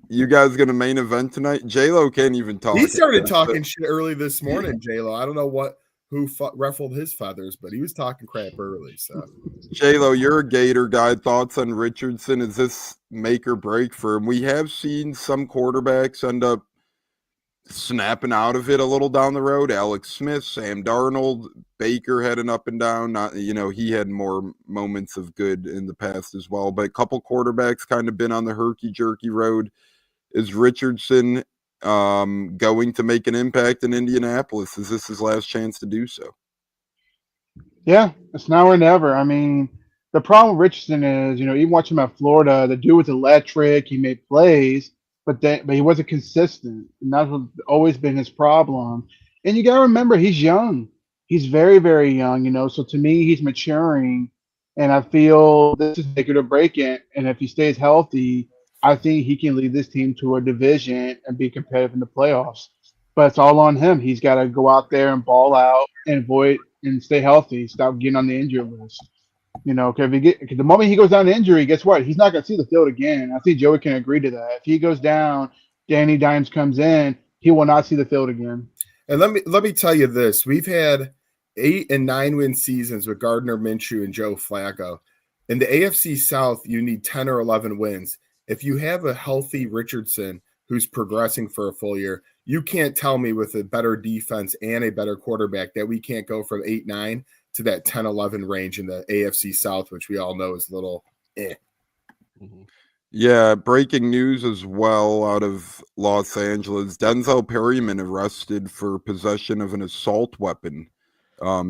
S1: You guys going to main event tonight? J-Lo can't even talk.
S8: He started talking shit early this morning, J-Lo. I don't know who ruffled his feathers, but he was talking crap early. So,
S1: J-Lo, you're a Gator guy. Thoughts on Richardson? Is this make or break for him? We have seen some quarterbacks end up snapping out of it a little down the road. Alex Smith, Sam Darnold, Baker heading up and down. He had more moments of good in the past as well, but a couple quarterbacks kind of been on the herky-jerky road. Is Richardson going to make an impact in Indianapolis? Is this his last chance to do so?
S7: Yeah, it's now or never. I mean, the problem with Richardson is, even watching him at Florida, the dude was electric. He made plays, but he wasn't consistent, and that's always been his problem. And you got to remember, he's young. He's very, very young. So to me, he's maturing, and I feel this is make it or break it. And if he stays healthy, I think he can lead this team to a division and be competitive in the playoffs. But it's all on him. He's got to go out there and ball out and avoid and stay healthy. Stop getting on the injury list. Because the moment he goes down to injury, guess what? He's not going to see the field again. I think Joey can agree to that. If he goes down, Danny Dimes comes in, he will not see the field again.
S8: And let me tell you this: we've had 8 and 9 win seasons with Gardner Minshew and Joe Flacco. In the AFC South, you need 10 or 11 wins. If you have a healthy Richardson who's progressing for a full year, you can't tell me with a better defense and a better quarterback that we can't go from 8-9 to that 10-11 range in the AFC South, which we all know is a little eh.
S1: Yeah, breaking news as well out of Los Angeles. Denzel Perryman arrested for possession of an assault weapon.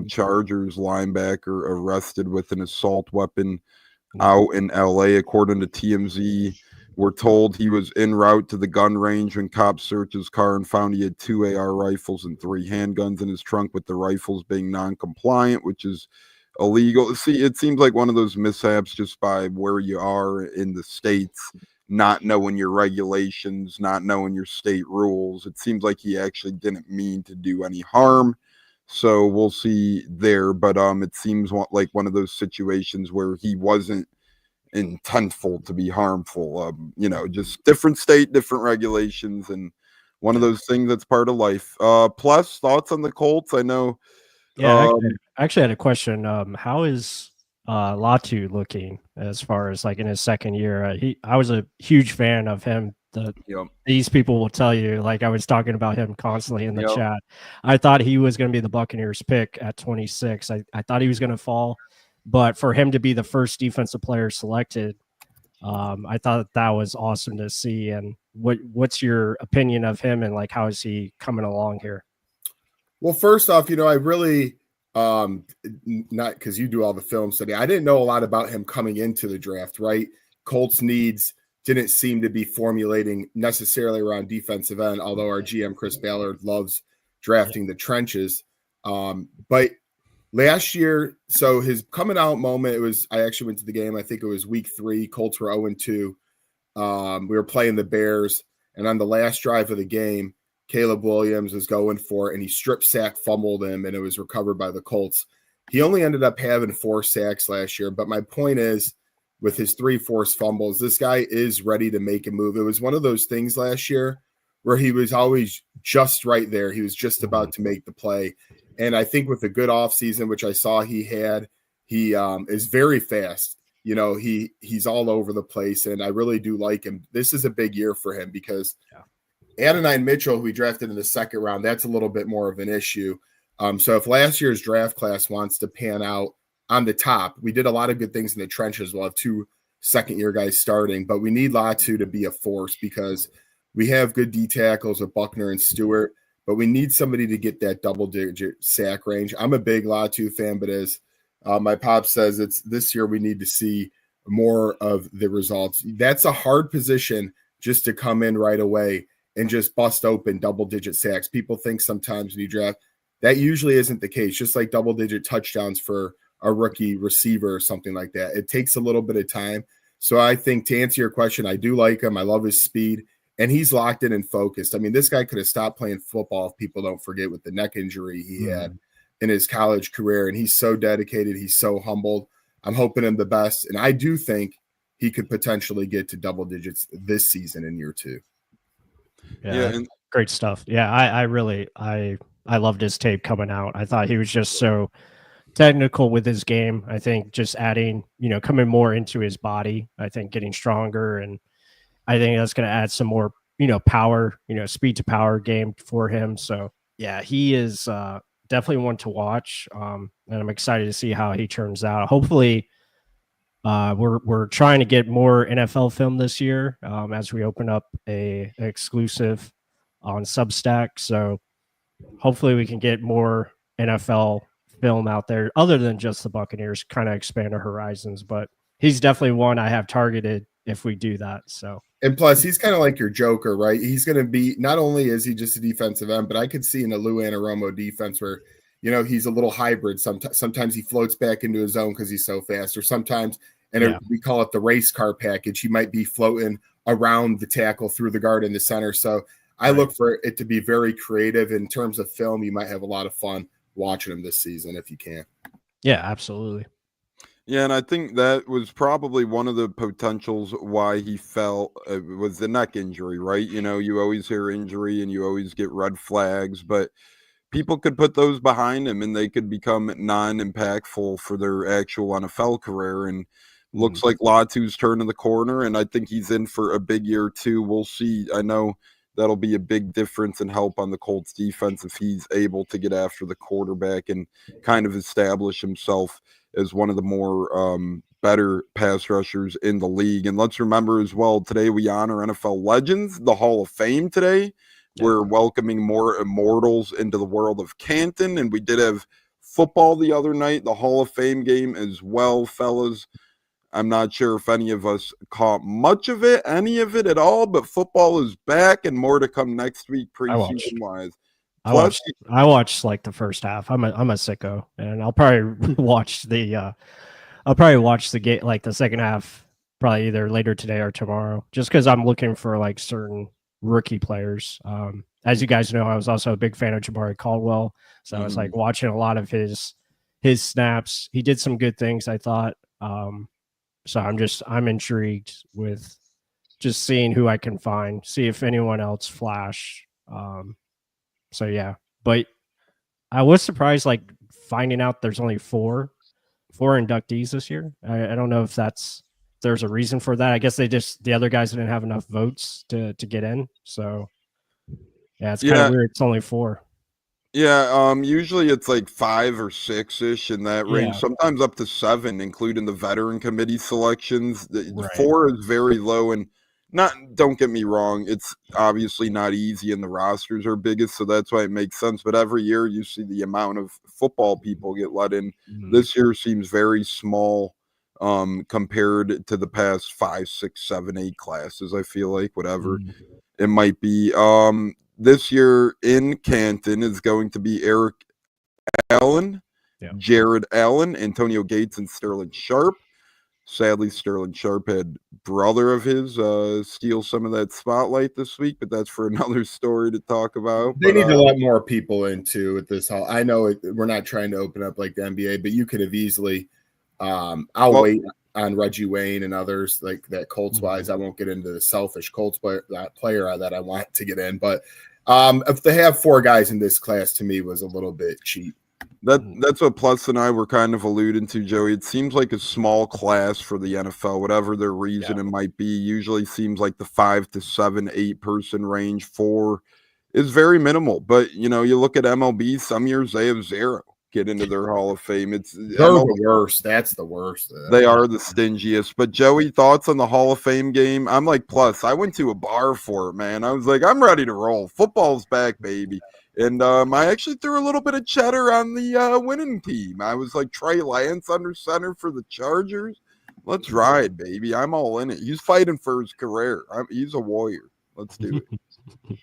S1: Chargers linebacker arrested with an assault weapon out in LA, according to TMZ. We're told he was en route to the gun range when cops searched his car and found he had 2 AR rifles and 3 handguns in his trunk, with the rifles being non-compliant, which is illegal. See, it seems like one of those mishaps just by where you are in the states, not knowing your regulations, not knowing your state rules. It seems like he actually didn't mean to do any harm. So we'll see there. But it seems like one of those situations where he wasn't intentful to be harmful. Just different state, different regulations, and one of those things that's part of life. Plus, thoughts on the Colts? I know.
S6: Yeah, I actually had a question. How is Latu looking as far as like in his second year? I was a huge fan of him. These people will tell you, like I was talking about him constantly in the chat. I thought he was going to be the Buccaneers pick at 26. I thought he was going to fall. But for him to be the first defensive player selected, I thought that was awesome to see. And what's your opinion of him, and like how is he coming along here?
S8: Well, first off, I really not because you do all the film study. I didn't know a lot about him coming into the draft, right? Colts needs didn't seem to be formulating necessarily around defensive end, although our GM Chris Ballard loves drafting the trenches. But last year, so his coming out moment, I actually went to the game. I think it was week 3. Colts were 0-2. We were playing the Bears, and on the last drive of the game, Caleb Williams was going for it, and he strip sack fumbled him, and it was recovered by the Colts. He only ended up having 4 sacks last year, but my point is, with his 3 forced fumbles, this guy is ready to make a move. It was one of those things last year where he was always just right there. He was just about to make the play. And I think with a good offseason, which I saw he had, he is very fast. He's all over the place, and I really do like him. This is a big year for him because Adonai Mitchell, who we drafted in the second round, that's a little bit more of an issue. So if last year's draft class wants to pan out on the top, we did a lot of good things in the trenches. We'll have 2 second-year guys starting, but we need Latu to be a force because we have good D tackles with Buckner and Stewart, but we need somebody to get that double-digit sack range. I'm a big Latu fan, but as my pop says, it's this year we need to see more of the results. That's a hard position just to come in right away and just bust open double-digit sacks. People think sometimes when you draft, that usually isn't the case, just like double-digit touchdowns for a rookie receiver or something like that. It takes a little bit of time. So I think, to answer your question, I do like him. I love his speed, and he's locked in and focused. I mean, this guy could have stopped playing football if people don't forget with the neck injury he had in his college career, and he's so dedicated. He's so humbled. I'm hoping him the best, and I do think he could potentially get to double digits this season in year 2.
S6: Yeah, and great stuff. Yeah, I loved his tape coming out. I thought he was just so technical with his game. I think just adding, coming more into his body, I think getting stronger, and I think that's going to add some more, power, speed to power game for him. So yeah, he is definitely one to watch. And I'm excited to see how he turns out. Hopefully we're trying to get more NFL film this year as we open up an exclusive on Substack. So hopefully we can get more NFL film out there other than just the Buccaneers, kind of expand our horizons. But he's definitely one I have targeted if we do that. So,
S8: and plus he's kind of like your Joker, right? He's going to be, not only is he just a defensive end, but I could see in a Lou Anarumo defense where, he's a little hybrid. Sometimes he floats back into his zone because he's so fast, or sometimes, we call it the race car package, he might be floating around the tackle through the guard in the center. So I look for it to be very creative in terms of film. You might have a lot of fun watching him this season if you can.
S6: Yeah, absolutely.
S1: Yeah, and I think that was probably one of the potentials why he fell was the neck injury, right? You always hear injury and you always get red flags, but people could put those behind him and they could become non-impactful for their actual NFL career. And looks like Latu's turning the corner, and I think he's in for a big year too. We'll see. I know that'll be a big difference and help on the Colts defense if he's able to get after the quarterback and kind of establish himself as one of the more better pass rushers in the league. And let's remember as well, today we honor NFL legends, the Hall of Fame today. Yeah. We're welcoming more immortals into the world of Canton, and we did have football the other night, the Hall of Fame game as well, fellas. I'm not sure if any of us caught much of it, any of it at all, but football is back and more to come next week preseason wise.
S6: I watched like the first half. I'm a sicko, and I'll probably watch the game, like the second half, probably either later today or tomorrow, just because I'm looking for like certain rookie players. As you guys know, I was also a big fan of Jabari Caldwell, so I was like watching a lot of his snaps. He did some good things, I thought. So I'm intrigued with just seeing who I can find, see if anyone else flash. So yeah, but I was surprised, like finding out there's only four inductees this year. I don't know if there's a reason for that. I guess the other guys didn't have enough votes to get in. So yeah, it's kind of weird. It's only 4.
S1: Yeah, usually it's like 5 or 6-ish in that range, sometimes up to 7, including the veteran committee selections. The 4 is very low, and don't get me wrong, it's obviously not easy and the rosters are biggest, so that's why it makes sense. But every year you see the amount of football people get let in. This year seems very small compared to the past 5, 6, 7, 8 classes, I feel like, whatever it might be. This year in Canton is going to be Eric Allen, Jared Allen, Antonio Gates, and Sterling Sharp. Sadly, Sterling Sharp had brother of his steal some of that spotlight this week, but that's for another story to talk about.
S8: They need to let more people into at this hall. I know we're not trying to open up like the NBA, but you could have easily wait on Reggie Wayne and others like that Colts wise. I won't get into the selfish Colts player that I want to get in, but if they have 4 guys in this class, to me was a little bit cheap.
S1: That's what Plus and I were kind of alluding to, Joey. It seems like a small class for the NFL, whatever their reason it might be. Usually seems like the 5 to 7, 8 person range. 4 is very minimal, but you look at MLB. Some years they have 0 get into their Hall of Fame. They're
S8: the worst. That's the worst.
S1: They are the stingiest. But Joey, thoughts on the Hall of Fame game? I'm like Plus. I went to a bar for it, man. I was like, I'm ready to roll. Football's back, baby. And I actually threw a little bit of cheddar on the winning team. I was like Trey Lance under center for the Chargers. Let's ride, baby. I'm all in it. He's fighting for his career. He's a warrior. Let's do it.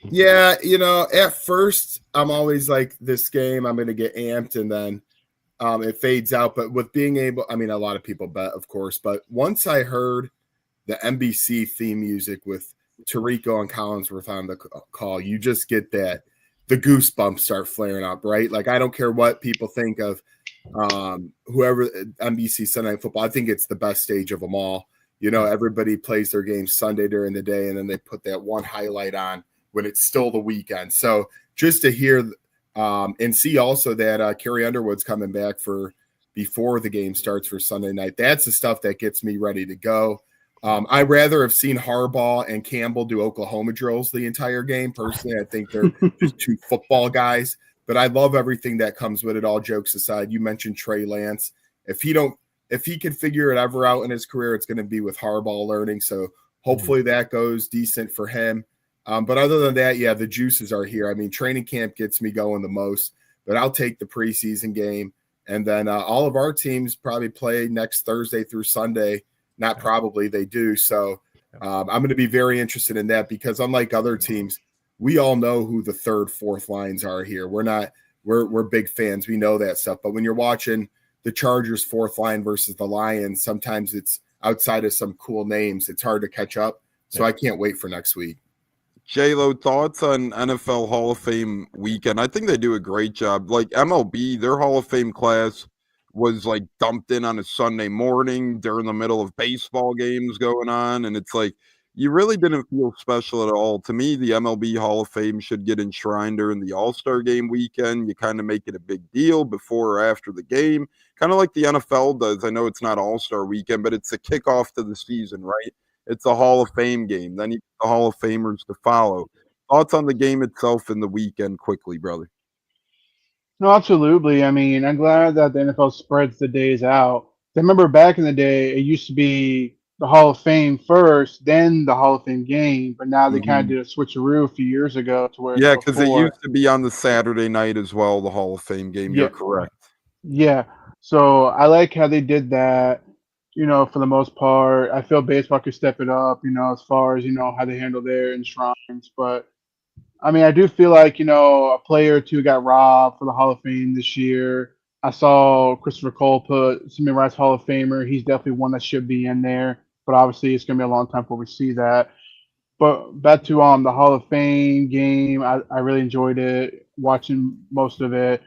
S8: Yeah, at first I'm always like, this game, I'm going to get amped, and then it fades out. But with being able, I mean, a lot of people bet, of course, but once I heard the NBC theme music with Tirico and Collinsworth on the call, you just get the goosebumps start flaring up, right? Like, I don't care what people think of whoever NBC Sunday Night Football. I think it's the best stage of them all. Everybody plays their games Sunday during the day, and then they put that one highlight on when it's still the weekend. So just to hear and see also that Carrie Underwood's coming back for before the game starts for Sunday night, that's the stuff that gets me ready to go. I'd rather have seen Harbaugh and Campbell do Oklahoma drills the entire game. Personally, I think they're just two football guys, but I love everything that comes with it. All jokes aside, you mentioned Trey Lance. If he can figure it ever out in his career, it's going to be with Harbaugh learning. So hopefully that goes decent for him. But other than that, yeah, the juices are here. I mean, training camp gets me going the most, but I'll take the preseason game. And then all of our teams probably play next Thursday through Sunday. Not probably, they do. So I'm going to be very interested in that, because unlike other teams, we all know who the third, fourth lines are here. We're big fans. We know that stuff. But when you're watching the Chargers fourth line versus the Lions, sometimes it's outside of some cool names. It's hard to catch up. So I can't wait for next week.
S1: J-Lo, thoughts on NFL Hall of Fame weekend? I think they do a great job. Like MLB, their Hall of Fame class was like dumped in on a Sunday morning during the middle of baseball games going on. And it's like, you really didn't feel special at all. To me, the MLB Hall of Fame should get enshrined during the All-Star game weekend. You kind of make it a big deal before or after the game, kind of like the NFL does. I know it's not All-Star weekend, but it's a kickoff to the season, right? It's a Hall of Fame game. Then you get the Hall of Famers to follow. Thoughts on the game itself and the weekend quickly, brother?
S7: No, absolutely. I mean, I'm glad that the NFL spreads the days out. I remember back in the day, it used to be the Hall of Fame first, then the Hall of Fame game, but now they kind of did a switcheroo a few years ago to where
S1: Yeah, because it used to be on the Saturday night as well, the Hall of Fame game.
S7: Yeah.
S1: You're correct.
S7: Yeah. So I like how they did that, for the most part. I feel baseball could step it up, as far as, how they handle their enshrines. But I mean, I do feel like, a player or two got robbed for the Hall of Fame this year. I saw Christopher Cole put Simeon Rice Hall of Famer. He's definitely one that should be in there, but obviously it's going to be a long time before we see that. But back to the Hall of Fame game, I really enjoyed it, watching most of it.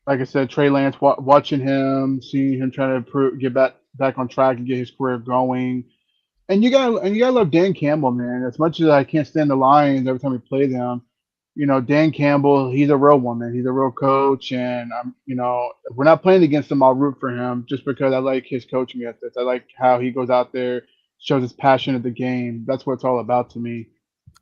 S7: Like I said, Trey Lance, watching him, seeing him trying to get back on track and get his career going. And you gotta love Dan Campbell, man. As much as I can't stand the Lions every time we play them, Dan Campbell, he's a real one, man. He's a real coach, and if we're not playing against him, I'll root for him just because I like his coaching ethics. I like how he goes out there, shows his passion of the game. That's what it's all about to me.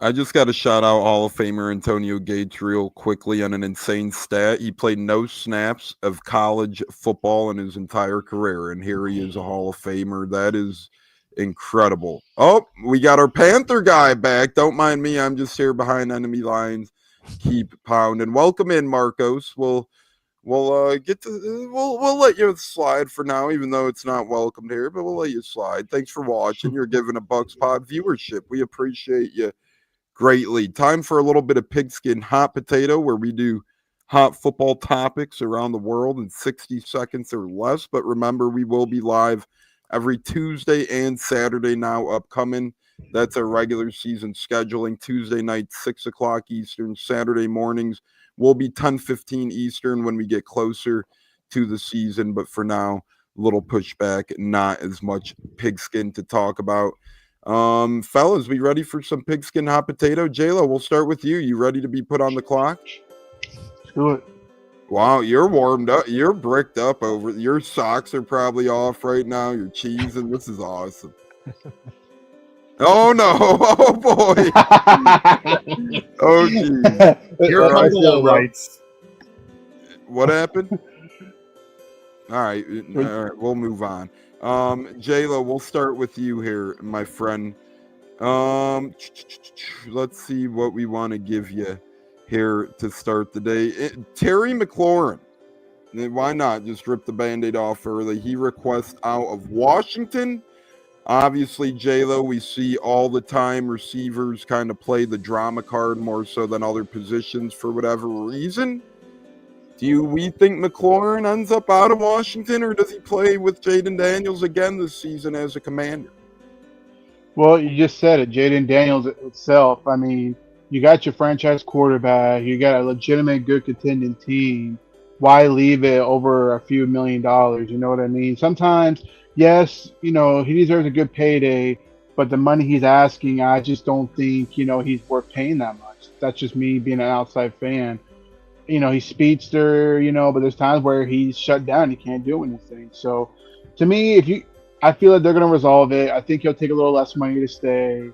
S1: I just got to shout out Hall of Famer Antonio Gates real quickly on an insane stat. He played no snaps of college football in his entire career, and here he is, a Hall of Famer. That is incredible. Oh, we got our Panther guy back. Don't mind me. I'm just here behind enemy lines. Keep pounding. Welcome in, Marcos. We'll let you slide for now, even though it's not welcomed here, but we'll let you slide. Thanks for watching. You're giving a Bucs Pod viewership. We appreciate you greatly. Time for a little bit of Pigskin Hot Potato, where we do hot football topics around the world in 60 seconds or less. But remember, we will be live every Tuesday and Saturday now upcoming. That's our regular season scheduling. Tuesday night, 6 o'clock Eastern. Saturday mornings will be 10:15 Eastern when we get closer to the season. But for now, little pushback, not as much pigskin to talk about. Fellas, we ready for some Pigskin Hot Potato? J-Lo, we'll start with you. You ready to be put on the clock?
S7: Let's do it.
S1: Wow, you're warmed up. You're bricked up over. Your socks are probably off right now. You're cheesing. This is awesome. Oh no! Oh boy! Oh geez!
S8: Here come the low rights.
S1: What happened? All right, we'll move on. J-Lo, we'll start with you here, my friend. Let's see what we want to give you here to start the day. Terry McLaurin. Why not just rip the Band-Aid off early? He requests out of Washington Obviously, J-Lo, we see all the time receivers kind of play the drama card more so than other positions for whatever reason. Do we think McLaurin ends up out of Washington, or does he play with Jaden Daniels again this season as a Commander?
S7: Well, you just said it, Jaden Daniels itself. I mean, you got your franchise quarterback, you got a legitimate, good contending team. Why leave it over a few $1 million? You know what I mean? Sometimes, yes, he deserves a good payday, but the money he's asking, I just don't think, he's worth paying that much. That's just me being an outside fan. He's speedster, but there's times where he's shut down. He can't do anything. So, to me, I feel like they're going to resolve it. I think he'll take a little less money to stay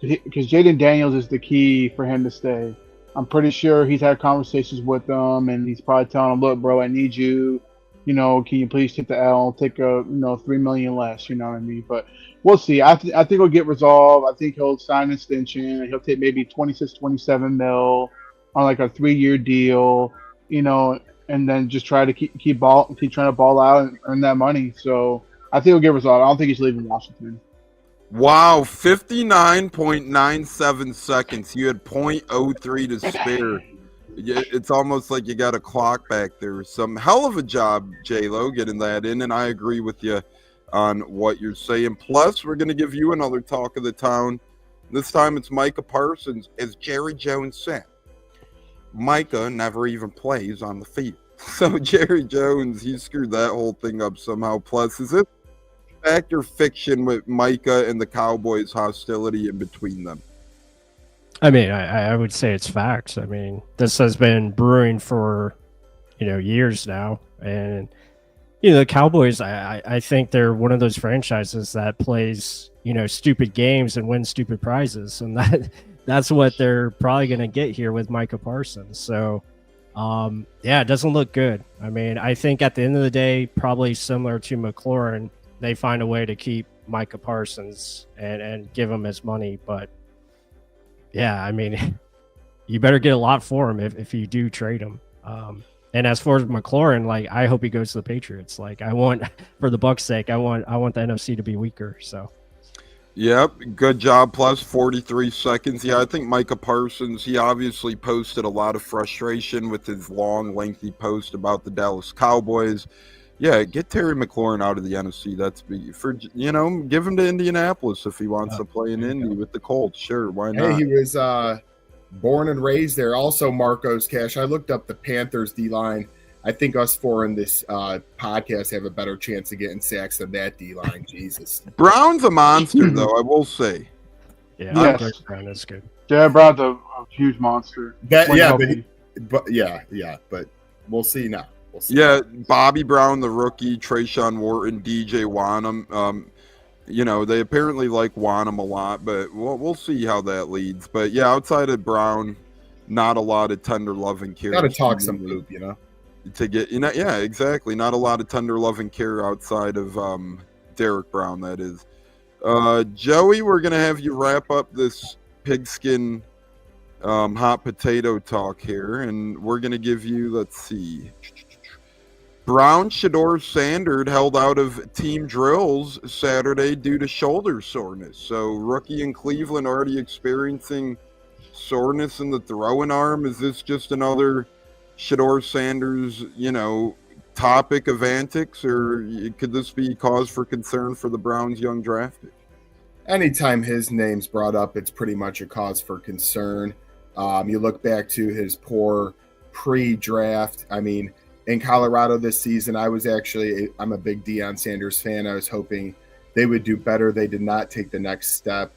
S7: because Jaden Daniels is the key for him to stay. I'm pretty sure he's had conversations with them, and he's probably telling them, "Look, bro, I need you. Can you please take the L? Take a $3 million less." You know what I mean? But we'll see. I think it'll get resolved. I think he'll sign an extension. He'll take maybe 26, 27 mil on like a 3-year deal. And then just try to keep trying to ball out and earn that money. So I think it'll get resolved. I don't think he's leaving Washington.
S1: Wow, 59.97 seconds. You had 0.03 to spare. It's almost like you got a clock back there. Some hell of a job, J-Lo, getting that in, and I agree with you on what you're saying. Plus, we're going to give you another talk of the town. This time it's Micah Parsons. As Jerry Jones said, Micah never even plays on the field. So Jerry Jones, he screwed that whole thing up somehow. Plus, is it fact or fiction with Micah and the Cowboys' hostility in between them?
S6: I mean, I would say it's facts. I mean, this has been brewing for, years now. And, the Cowboys, I think they're one of those franchises that plays, stupid games and wins stupid prizes. And that's what they're probably going to get here with Micah Parsons. So, it doesn't look good. I mean, I think at the end of the day, probably similar to McLaurin, they find a way to keep Micah Parsons and give him his money. But, yeah, I mean, you better get a lot for him if you do trade him. And as far as McLaurin, I hope he goes to the Patriots. I want, for the Bucs' sake, I want the NFC to be weaker. So.
S1: Yep, good job. Plus 43 seconds. Yeah, I think Micah Parsons, he obviously posted a lot of frustration with his long, lengthy post about the Dallas Cowboys. Yeah, get Terry McLaurin out of the NFC. That's give him to Indianapolis if he wants to play in Indy with the Colts. Sure, why not?
S8: Hey, he was born and raised there. Also, Marcos Cash. I looked up the Panthers D-line. I think us four in this podcast have a better chance of getting sacks than that D-line. Jesus.
S1: Brown's a monster, though, I will say.
S6: Yeah,
S7: yes.
S6: Brown is good.
S7: Yeah, Brown's a huge monster.
S8: But we'll see now.
S1: Yeah, Bobby Brown, the rookie, Trayshawn Wharton, DJ Wanham. They apparently like Wanham a lot, but we'll see how that leads. But yeah, outside of Brown, not a lot of tender love and care.
S8: Got to talk some poop,
S1: to get yeah, exactly. Not a lot of tender love and care outside of Derek Brown. That is, Joey. We're gonna have you wrap up this pigskin hot potato talk here, and we're gonna give you. Let's see. Brown Shedeur Sanders held out of team drills Saturday due to shoulder soreness. So rookie in Cleveland already experiencing soreness in the throwing arm. Is this just another Shedeur Sanders, topic of antics, or could this be cause for concern for the Browns' young draft pick?
S8: Anytime his name's brought up, it's pretty much a cause for concern. You look back to his poor pre-draft. I mean, in Colorado this season, I'm a big Deion Sanders fan. I was hoping they would do better. They did not take the next step.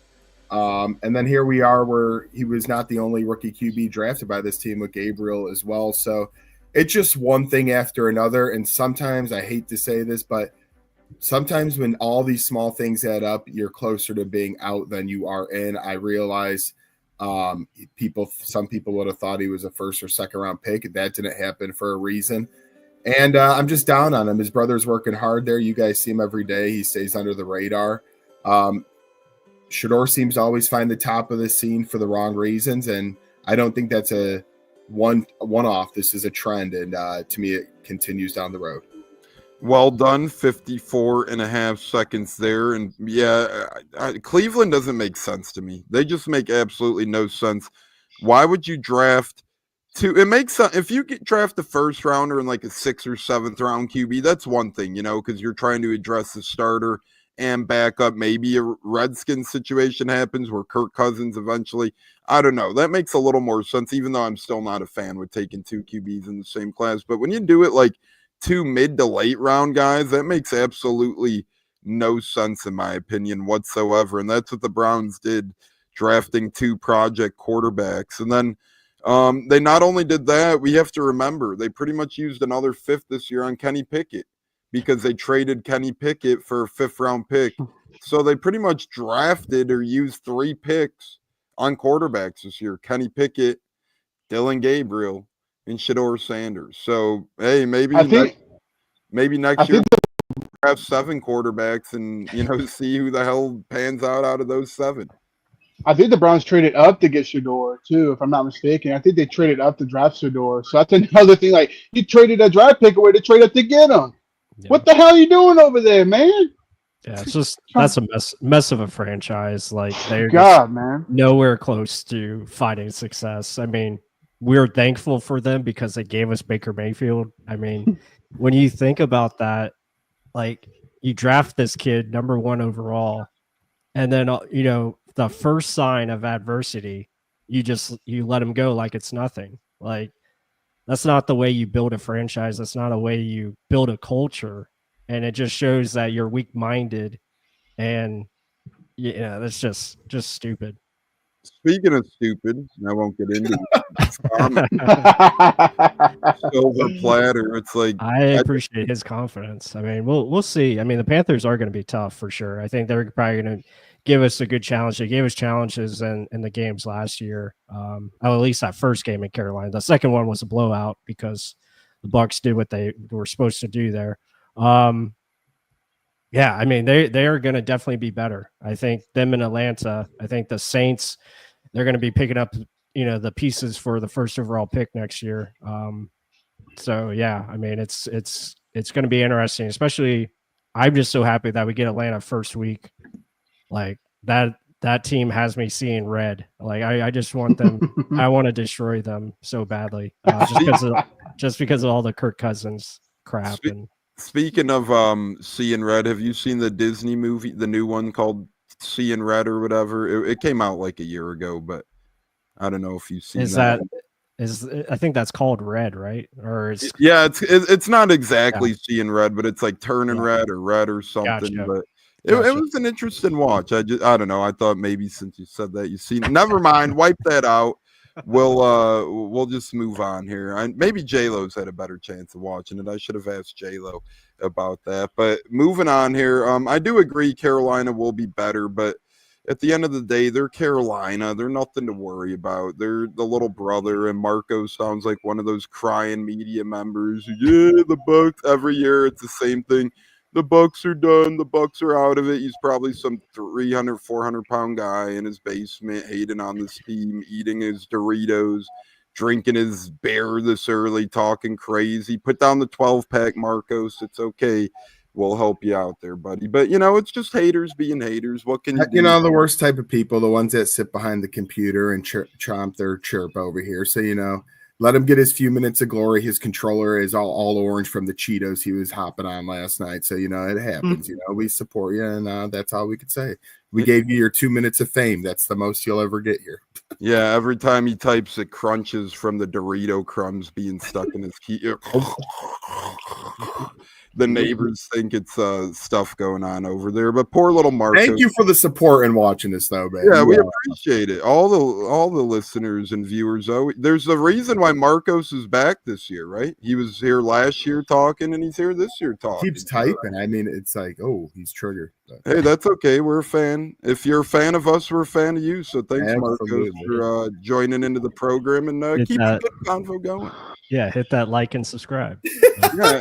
S8: And then here we are where he was not the only rookie QB drafted by this team with Gabriel as well. So it's just one thing after another. And sometimes, I hate to say this, but sometimes when all these small things add up, you're closer to being out than you are in. I realize some people would have thought he was a first or second round pick. That didn't happen for a reason. And I'm just down on him. His brother's working hard there. You guys see him every day. He stays under the radar. Shedeur seems to always find the top of the scene for the wrong reasons. And I don't think that's a one-off. This is a trend. And to me, it continues down the road.
S1: Well done, 54 and a half seconds there. And yeah, Cleveland doesn't make sense to me. They just make absolutely no sense. Why would you draft it makes sense if you draft the first rounder in like a 6th or 7th round QB, that's one thing, because you're trying to address the starter and backup. Maybe a Redskins situation happens where Kirk Cousins eventually, I don't know. That makes a little more sense, even though I'm still not a fan with taking 2 QBs in the same class. But when you do it like 2 mid to late round guys, that makes absolutely no sense in my opinion whatsoever. And that's what the Browns did, drafting 2 project quarterbacks. And then they not only did that, we have to remember they pretty much used another 5th this year on Kenny Pickett because they traded Kenny Pickett for a 5th round pick. So they pretty much drafted or used 3 picks on quarterbacks this year: Kenny Pickett, Dylan Gabriel, and Shedeur Sanders. So hey, maybe next year we'll draft 7 quarterbacks and see who the hell pans out of those 7.
S7: I think the Browns traded up to get Shedeur too, if I'm not mistaken. I think they traded up to draft Shedeur. So that's another thing. Like, you traded a draft pick away to trade up to get him. Yeah. What the hell are you doing over there, man?
S6: Yeah, it's just that's a mess of a franchise. Like, they're
S7: man,
S6: nowhere close to finding success. I mean, we're thankful for them because they gave us Baker Mayfield. I mean, when you think about that, like, you draft this kid number 1 overall, and then the first sign of adversity, you let him go like it's nothing. Like, that's not the way you build a franchise. That's not a way you build a culture. And it just shows that you're weak-minded, and that's just stupid.
S1: Speaking of stupid, and I won't get into silver platter. It's like,
S6: I appreciate his confidence. I mean, we'll see. I mean, the Panthers are going to be tough for sure. I think they're probably going to give us a good challenge. They gave us challenges in the games last year. At least that first game in Carolina. The second one was a blowout because the Bucs did what they were supposed to do there. Yeah, I mean, they are going to definitely be better. I think them in Atlanta. I think the Saints, they're going to be picking up the pieces for the first overall pick next year. So yeah, I mean, it's going to be interesting. Especially, I'm just so happy that we get Atlanta first week. Like, that team has me seeing red. Like, I just want them. I want to destroy them so badly, just because of all the Kirk Cousins crap.
S1: Speaking of seeing red, have you seen the Disney movie, the new one called Seeing Red or whatever? It came out like a year ago, but I don't know if you've seen that.
S6: I think that's called Red, right? Or
S1: it's not exactly Seeing Red, but it's like Turning Red or Red or something.
S6: Gotcha.
S1: But it was an interesting watch. I don't know. I thought maybe since you said that you've seen it. Never mind. Wipe that out. We'll just move on here. Maybe J-Lo's had a better chance of watching it. I should have asked J-Lo about that. But moving on here, I do agree Carolina will be better, but at the end of the day, they're Carolina. They're nothing to worry about. They're the little brother, and Marco sounds like one of those crying media members. Yeah, the Bucs, every year it's the same thing. The Bucs are done. The Bucs are out of it. He's probably some 300, 400-pound guy in his basement hating on this team, eating his Doritos, drinking his beer this early, talking crazy. Put down the 12-pack, Marcos. It's okay. We'll help you out there, buddy. But, it's just haters being haters. What can you do?
S8: The worst type of people, the ones that sit behind the computer and chomp their chirp over here. So, let him get his few minutes of glory. His controller is all orange from the Cheetos he was hopping on last night. So, it happens. We support you, and that's all we could say. We gave you your 2 minutes of fame. That's the most you'll ever get here.
S1: Yeah, every time he types, it crunches from the Dorito crumbs being stuck in his key. The neighbors think it's stuff going on over there, but poor little Marco.
S8: Thank you for the support and watching this, though, man.
S1: Yeah, we appreciate it. All the listeners and viewers. There's a reason why Marcos is back this year, right? He was here last year talking, and he's here this year talking.
S8: Keeps typing. I mean, it's like, he's triggered.
S1: Hey, that's okay. We're a fan. If you're a fan of us, we're a fan of you. So thanks,
S8: Absolutely.
S1: Marcos, for joining into the program and keep the good convo going.
S6: Yeah, hit that like and subscribe.
S1: Yeah.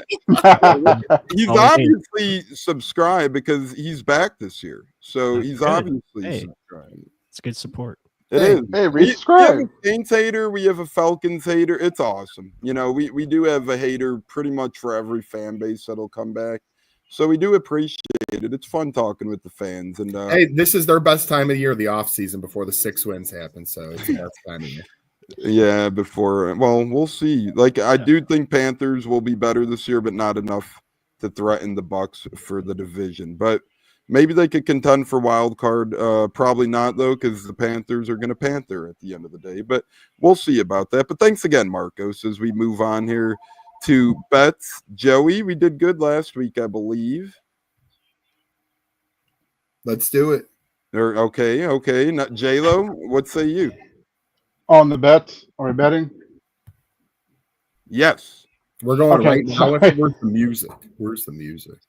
S1: He's obviously subscribed because he's back this year. So he's obviously subscribed.
S6: It's good support.
S1: It
S8: Hey,
S1: is.
S7: Hey,
S1: We have
S7: resubscribe.
S1: a Saints hater. We have a Falcons hater. It's awesome. You know, we do have a hater pretty much for every fan base that'll come back. So we do appreciate it. It's fun talking with the fans. And
S8: Hey, this is their best time of year, the off season before the 6 wins happen. So it's the best time of year.
S1: yeah, before we'll see. Like I do think Panthers will be better this year, but not enough to threaten the Bucs for the division. But maybe they could contend for wild card. Probably not though, because the Panthers are going to panther at the end of the day. But we'll see about that. But thanks again, Marcos. As we move on here to bets, Joey, we did good last week, I believe.
S8: Let's do it.
S1: Or okay. Not J-Lo, what say you?
S7: On the bets. Are we betting?
S1: Yes.
S8: We're going
S7: Okay,
S8: right now.
S7: sorry.
S8: Where's the music? Where's the music?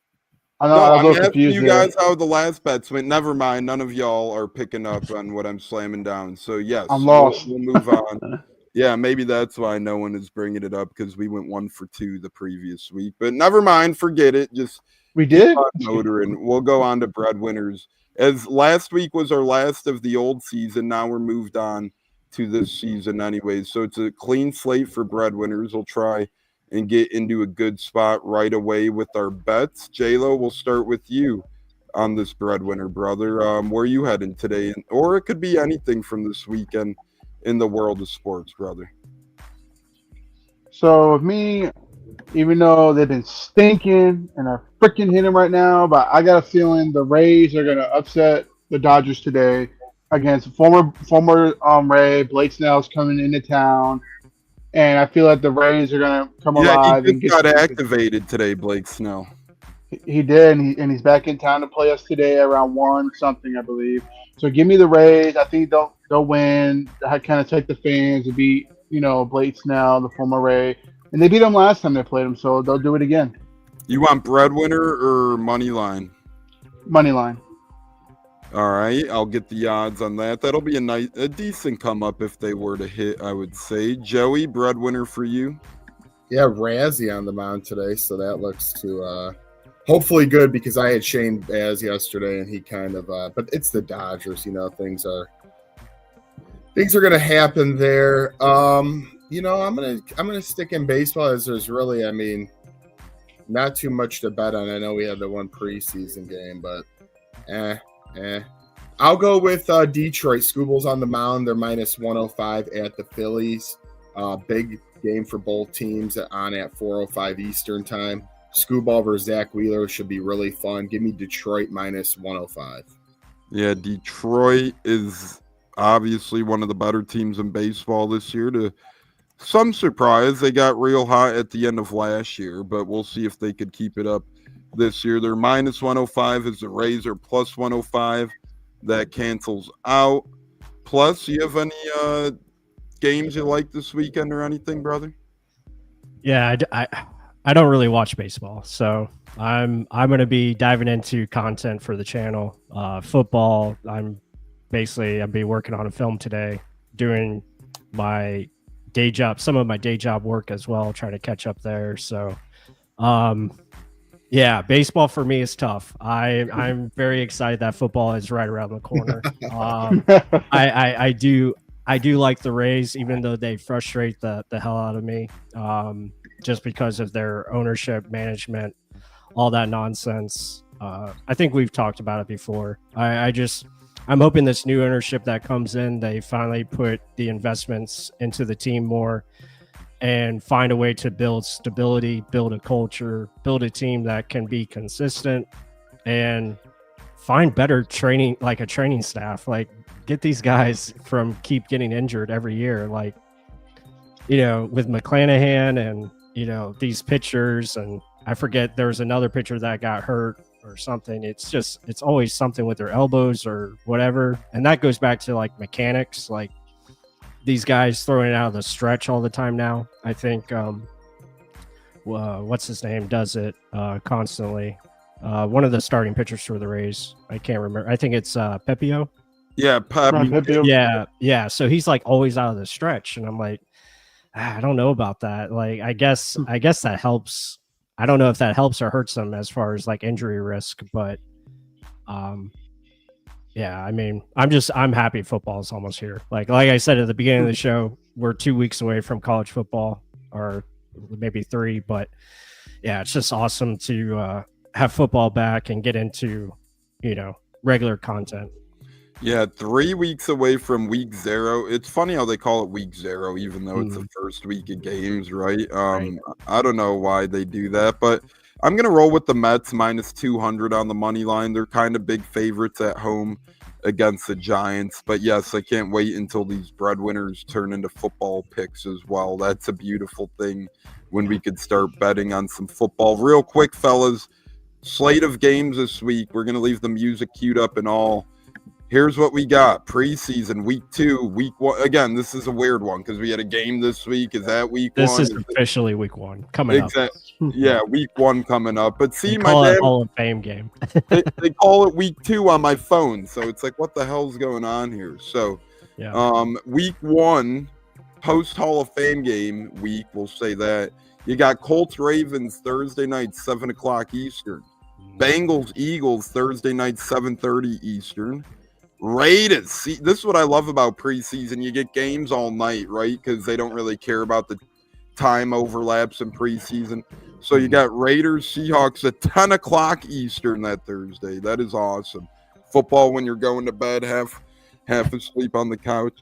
S7: I know
S1: No,
S7: I was a
S1: I'm
S7: little
S1: asking
S7: confused
S1: you
S7: there.
S1: guys how the last bets went. Never mind. None of y'all are picking up on what I'm slamming down. So, yes.
S7: I'm lost.
S1: We'll move on. Yeah, maybe that's why no one is bringing it up because we went 1 for 2 the previous week. But never mind. Forget it. Just
S7: We did?
S1: motoring. We'll go on to Breadwinners. As last week was our last of the old season, now we're moved on to this season anyways. So it's a clean slate for Breadwinners. We'll try and get into a good spot right away with our bets. J-Lo, we'll start with you on this Breadwinner, brother. Where are you heading today? Or it could be anything from this weekend in the world of sports, brother.
S7: So with me, even though they've been stinking and are freaking hitting right now, but I got a feeling the Rays are gonna upset the Dodgers today against former Ray. Blake Snell's coming into town, and I feel like the Rays are gonna come alive.
S1: He
S7: and
S1: just got activated today, Blake Snell.
S7: He did, and he's back in town to play us today around 1 something, I believe. So give me the Rays. I think they'll win. I kind of take the fans to beat Blake Snell, the former Ray. And they beat them last time they played them, so they'll do it again.
S1: You want Breadwinner or money line?
S7: Money line.
S1: All right, I'll get the odds on that. That'll be a decent come up if they were to hit, I would say. Joey, Breadwinner for you?
S8: Yeah, Razzie on the mound today, so that looks to hopefully good because I had Shane Baz yesterday and he kind of but it's the Dodgers, things are gonna happen there. I'm gonna stick in baseball as there's really, not too much to bet on. I know we had the one preseason game, but I'll go with Detroit. Scooble's on the mound. They're minus 105 at the Phillies. Big game for both teams on at 4:05 Eastern time. Scooball versus Zach Wheeler should be really fun. Give me Detroit minus 105.
S1: Yeah, Detroit is obviously one of the better teams in baseball this year. To some surprise, they got real hot at the end of last year, but we'll see if they could keep it up this year. They're minus 105 as the Rays are plus 105. That cancels out. Plus, you have any games you like this weekend or anything, brother?
S6: Yeah, I don't really watch baseball, so I'm going to be diving into content for the channel. Football, I'll be working on a film today, doing my day job, some of my day job work as well, trying to catch up there. So, yeah, baseball for me is tough. I'm very excited that football is right around the corner. I do like the Rays, even though they frustrate the hell out of me, just because of their ownership, management, all that nonsense. I think we've talked about it before. I'm hoping this new ownership that comes in, they finally put the investments into the team more and find a way to build stability, build a culture, build a team that can be consistent, and find better training, like a training staff. Like, get these guys from keep getting injured every year. Like, with McClanahan and, these pitchers, and I forget there was another pitcher that got hurt or something. It's always something with their elbows or whatever. And that goes back to like mechanics, like these guys throwing it out of the stretch all the time now. I think, what's his name does it constantly. One of the starting pitchers for the Rays. I can't remember. I think it's Pepio.
S1: Yeah,
S7: Pepio.
S6: Yeah. So he's like always out of the stretch. And I'm like, I don't know about that. Like, I guess that helps. I don't know if that helps or hurts them as far as like injury risk, but Yeah, I mean, I'm happy football's almost here. Like I said at the beginning of the show, we're 2 weeks away from college football, or maybe 3, but yeah, it's just awesome to have football back and get into, regular content.
S1: Yeah, 3 weeks away from week 0. It's funny how they call it week 0, even though it's the first week of games, right?
S6: Right.
S1: I don't know why they do that, but I'm going to roll with the Mets minus 200 on the money line. They're kind of big favorites at home against the Giants. But yes, I can't wait until these breadwinners turn into football picks as well. That's a beautiful thing when we could start betting on some football. Real quick, fellas, slate of games this week. We're going to leave the music queued up and all. Here's what we got. Preseason, week 2, week 1. Again, this is a weird one because we had a game this week. Is that week 1?
S6: This is officially week 1 coming up.
S1: Yeah, week 1 coming up. But see, my
S6: call it
S1: damn
S6: Hall of Fame game.
S1: they call it week 2 on my phone. So it's like, what the hell's going on here? So week 1, post Hall of Fame game week, we'll say that. You got Colts Ravens Thursday night, 7:00 Eastern. Bengals Eagles Thursday night, 7:30 Eastern. Raiders. See, this is what I love about preseason. You get games all night, right? Because they don't really care about the time overlaps in preseason. So you got Raiders, Seahawks at 10:00 Eastern that Thursday. That is awesome. Football when you're going to bed, half asleep on the couch.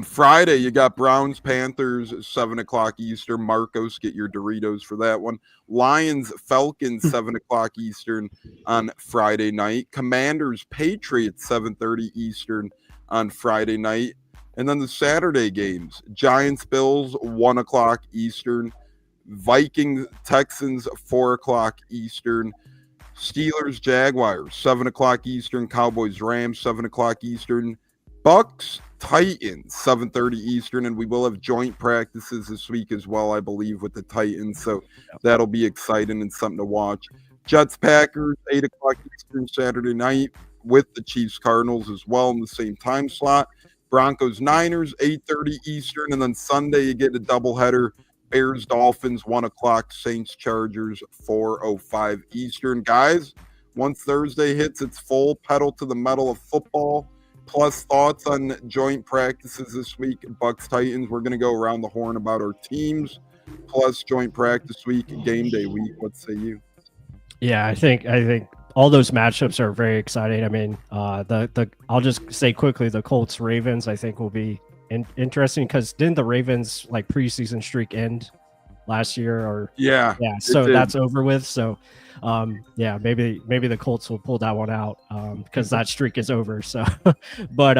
S1: Friday, you got Browns, Panthers, 7:00 Eastern. Marcos, get your Doritos for that one. Lions, Falcons, 7:00 Eastern on Friday night. Commanders, Patriots, 7:30 Eastern on Friday night. And then the Saturday games, Giants, Bills, 1:00 Eastern. Vikings, Texans, 4:00 Eastern. Steelers, Jaguars, 7:00 Eastern. Cowboys, Rams, 7:00 Eastern. Bucs, Titans, 7:30 Eastern, and we will have joint practices this week as well, I believe, with the Titans. So that'll be exciting and something to watch. Jets, Packers, 8:00 Eastern Saturday night with the Chiefs, Cardinals as well in the same time slot. Broncos, Niners, 8:30 Eastern, and then Sunday you get a doubleheader. Bears, Dolphins, 1:00. Saints, Chargers, 4:05 Eastern. Guys, once Thursday hits, it's full pedal to the metal of football. Plus thoughts on joint practices this week. Bucs, Titans. We're going to go around the horn about our teams. Plus joint practice week, game day week. What say you?
S6: Yeah, I think all those matchups are very exciting. I mean, I'll just say quickly, the Colts Ravens I think will be interesting because didn't the Ravens like preseason streak end last year? Or so that's over with. So maybe the Colts will pull that one out because that streak is over. So but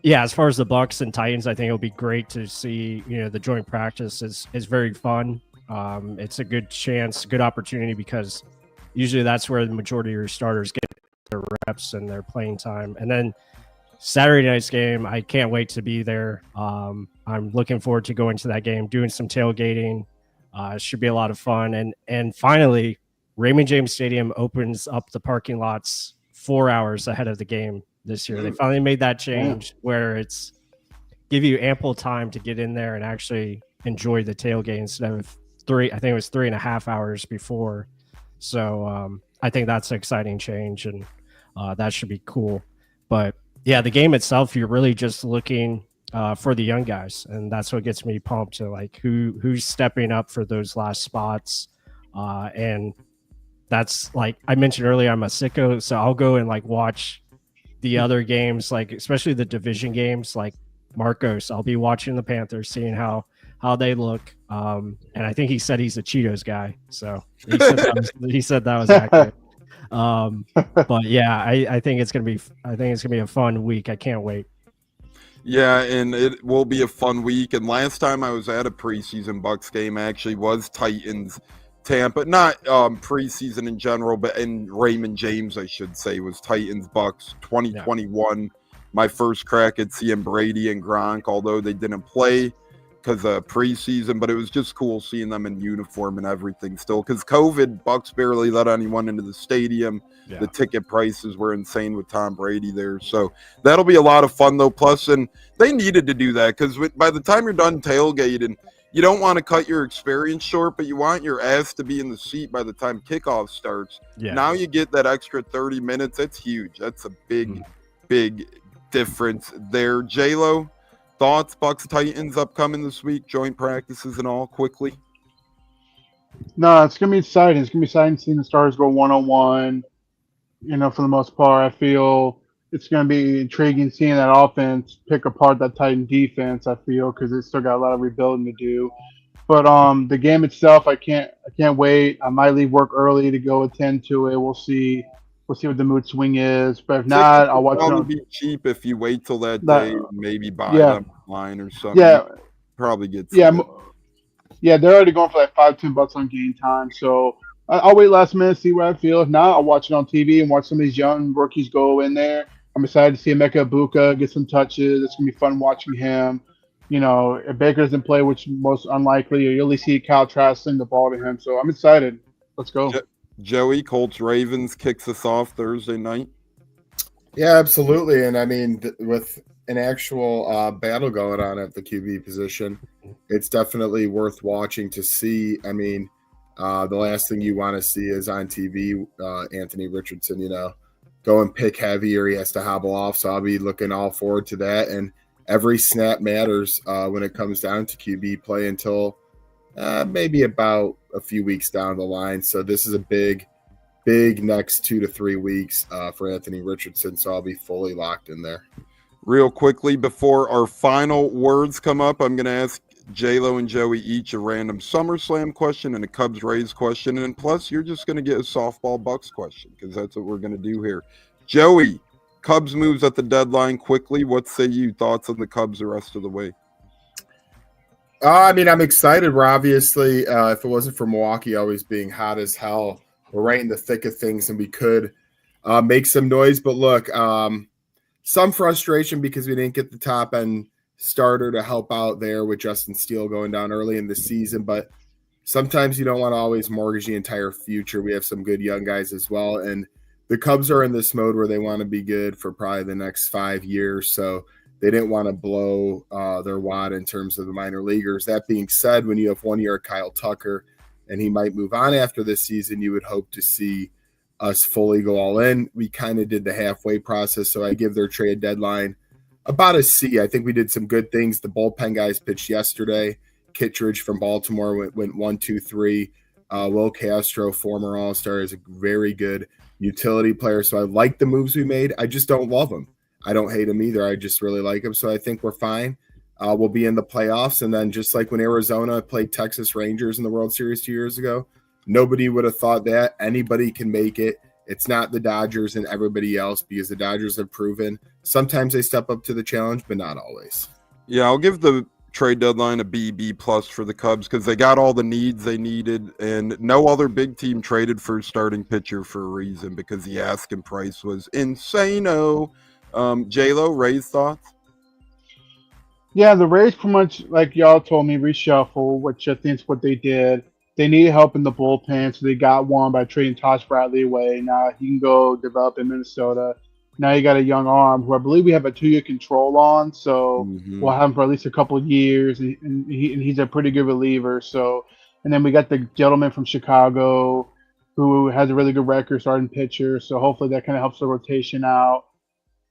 S6: as far as the Bucs and Titans, I think it'll be great to see, the joint practice is very fun. It's a good opportunity because usually that's where the majority of your starters get their reps and their playing time. And then Saturday night's game, I can't wait to be there. I'm looking forward to going to that game, doing some tailgating. It should be a lot of fun. And finally, Raymond James Stadium opens up the parking lots 4 hours ahead of the game this year. They finally made that change where it's give you ample time to get in there and actually enjoy the tailgate instead of 3.5 hours before. So I think that's an exciting change, and that should be cool. But yeah, the game itself, you're really just looking for the young guys, and that's what gets me pumped to like who's stepping up for those last spots. And that's like I mentioned earlier, I'm a sicko, so I'll go and like watch the other games, like especially the division games, like Marcos. I'll be watching the Panthers, seeing how they look. And I think he said he's a Cheetos guy, so he said that was accurate. But yeah, I think it's gonna be a fun week. I can't wait.
S1: Yeah, and it will be a fun week. And last time I was at a preseason Bucs game actually was Titans Tampa, not preseason in general, but in Raymond James, I should say, was Titans Bucs 2021. Yeah. My first crack at seeing Brady and Gronk, although they didn't play because of preseason, but it was just cool seeing them in uniform and everything still. Because COVID, Bucs barely let anyone into the stadium. Yeah. The ticket prices were insane with Tom Brady there. So that'll be a lot of fun, though. Plus, and they needed to do that because by the time you're done tailgating, you don't want to cut your experience short, but you want your ass to be in the seat by the time kickoff starts.
S6: Yeah.
S1: Now you get that extra 30 minutes. That's huge. That's a big difference there. J-Lo, thoughts? Bucs Titans upcoming this week, joint practices and all, quickly.
S7: No, it's gonna be exciting. It's gonna be exciting seeing the stars go 1-on-1. For the most part, I feel it's gonna be intriguing seeing that offense pick apart that Titan defense. I feel because it's still got a lot of rebuilding to do. But the game itself, I can't wait. I might leave work early to go attend to it. We'll see what the mood swing is. But if not, I'll watch it
S1: Probably
S7: on.
S1: be cheap if you wait till that day, and maybe buy
S7: Yeah.
S1: them online or something.
S7: Yeah,
S1: Probably get
S7: yeah,
S1: some.
S7: yeah. They're already going for like $5-10 on game time. So I'll wait last minute, see what I feel. If not, I'll watch it on TV and watch some of these young rookies go in there. I'm excited to see Emeka Ibuka get some touches. It's gonna be fun watching him. If Baker doesn't play, which most unlikely, you'll at least see Kyle Trask sling the ball to him. So I'm excited. Let's go.
S1: Joey, Colts Ravens kicks us off Thursday night.
S8: Yeah, absolutely. And I mean, with an actual battle going on at the QB position, it's definitely worth watching to see. I mean, the last thing you want to see is on TV, Anthony Richardson, going pick heavy or he has to hobble off. So I'll be looking all forward to that. And every snap matters when it comes down to QB play until maybe about a few weeks down the line. So this is a big next 2 to 3 weeks for Anthony Richardson. So I'll be fully locked in there.
S1: Real quickly, before our final words come up, I'm going to ask J-Lo and Joey each a random SummerSlam question and a Cubs Rays question. And plus, you're just going to get a softball Bucs question because that's what we're going to do here. Joey, Cubs moves at the deadline quickly. What say you? Thoughts on the Cubs the rest of the way?
S8: I mean, I'm excited. We're obviously, if it wasn't for Milwaukee always being hot as hell, we're right in the thick of things and we could make some noise. But look, some frustration because we didn't get the top end starter to help out there with Justin Steele going down early in the season. But sometimes you don't want to always mortgage the entire future. We have some good young guys as well. And the Cubs are in this mode where they want to be good for probably the next 5 years. So they didn't want to blow their wad in terms of the minor leaguers. That being said, when you have 1 year of Kyle Tucker and he might move on after this season, you would hope to see us fully go all in. We kind of did the halfway process. So I give their trade deadline about a C. I think we did some good things. The bullpen guys pitched yesterday. Kittredge from Baltimore went 1-2-3. Will Castro, former All-Star, is a very good utility player. So I like the moves we made. I just don't love them. I don't hate them either. I just really like them. So I think we're fine. We'll be in the playoffs. And then just like when Arizona played Texas Rangers in the World Series 2 years ago, nobody would have thought that. Anybody can make it. It's not the Dodgers and everybody else because the Dodgers have proven sometimes they step up to the challenge, but not always.
S1: Yeah, I'll give the trade deadline a B+ for the Cubs because they got all the needs they needed, and no other big team traded for a starting pitcher for a reason because the asking price was insane-o. J-Lo, Rays thoughts?
S7: Yeah, the Rays pretty much, like y'all told me, reshuffle, which I think is what they did. They needed help in the bullpen, so they got one by trading Tosh Bradley away. Now he can go develop in Minnesota. Now you got a young arm who I believe we have a 2-year control on, so we'll have him for at least a couple of years, and he's a pretty good reliever. So, and then we got the gentleman from Chicago who has a really good record starting pitcher. So hopefully that kind of helps the rotation out.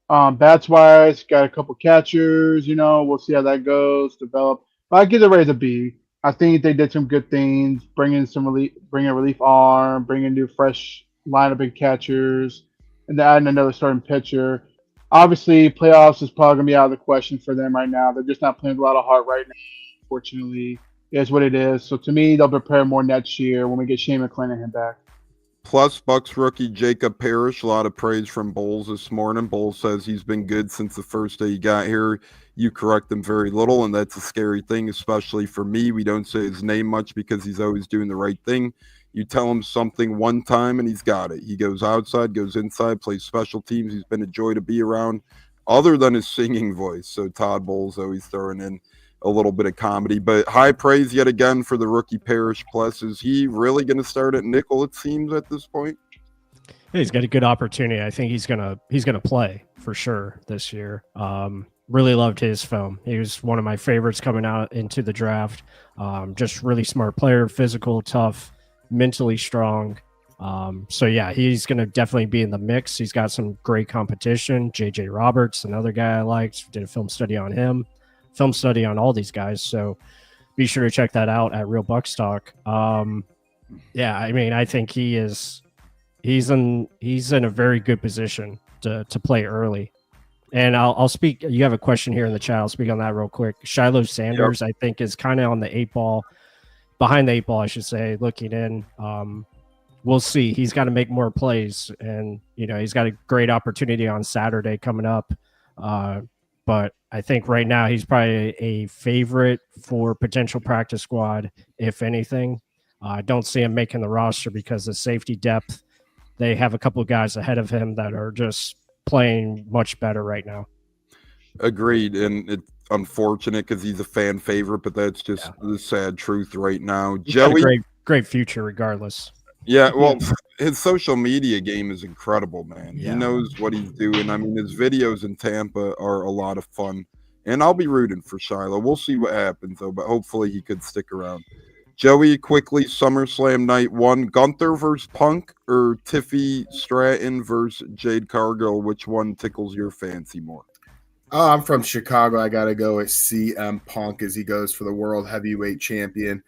S7: Bats wise, got a couple catchers. We'll see how that goes. Develop. But I give the Rays a B. I think they did some good things, bringing a relief arm, bringing a new fresh lineup of catchers, and then adding another starting pitcher. Obviously, playoffs is probably gonna be out of the question for them right now. They're just not playing with a lot of heart right now. Unfortunately, it's what it is. So to me, they'll prepare more next year when we get Shane McClanahan back.
S1: Plus, Bucs rookie Jacob Parrish, a lot of praise from Bowles this morning. Bowles says he's been good since the first day he got here. You correct him very little, and that's a scary thing, especially for me. We don't say his name much because he's always doing the right thing. You tell him something one time, and he's got it. He goes outside, goes inside, plays special teams. He's been a joy to be around, other than his singing voice. So Todd Bowles always throwing in a little bit of comedy. But high praise yet again for the rookie Parrish. Plus, is he really going to start at nickel, it seems, at this point?
S6: He's got a good opportunity. I think he's gonna play for sure this year. really loved his film. He was one of my favorites coming out into the draft. Just really smart player, physical, tough, mentally strong. So yeah, he's going to definitely be in the mix. He's got some great competition. JJ Roberts, another guy I liked, did a film study on him, film study on all these guys. So be sure to check that out at Real Bucs Talk. Yeah, I mean, I think he's in a very good position to play early. And I'll speak. You have a question here in the chat. I'll speak on that real quick. Shiloh Sanders, I think, is kind of on the behind the 8 ball, I should say, looking in. We'll see. He's got to make more plays, and he's got a great opportunity on Saturday coming up. But I think right now he's probably a favorite for potential practice squad, if anything. I don't see him making the roster because of safety depth. They have a couple of guys ahead of him that are just playing much better right now.
S1: Agreed, and it's unfortunate because he's a fan favorite, but that's just the sad truth right now.
S6: He's
S1: Joey,
S6: got a great future regardless.
S1: yeah, well, his social media game is incredible, man.
S6: Yeah.
S1: He knows what he's doing. I mean, his videos in Tampa are a lot of fun, and I'll be rooting for Shiloh. We'll see what happens, though, but hopefully he could stick around. Joey, quickly, SummerSlam Night 1, Gunther versus Punk or Tiffy Stratton versus Jade Cargill? Which one tickles your fancy more?
S8: Oh, I'm from Chicago. I got to go with CM Punk as he goes for the World Heavyweight Championship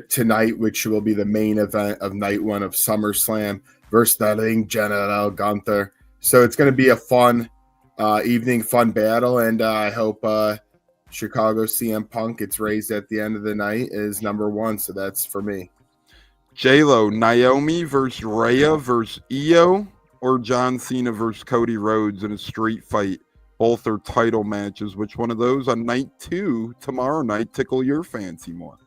S8: tonight, which will be the main event of Night 1 of SummerSlam versus the Ring General Gunther. So it's going to be a fun evening, fun battle, and I hope Chicago CM Punk gets raised at the end of the night is number 1, so that's for me.
S1: J-Lo, Naomi versus Rhea versus Io, or John Cena versus Cody Rhodes in a street fight? Both are title matches. Which one of those on night 2 tomorrow night tickle your fancy more?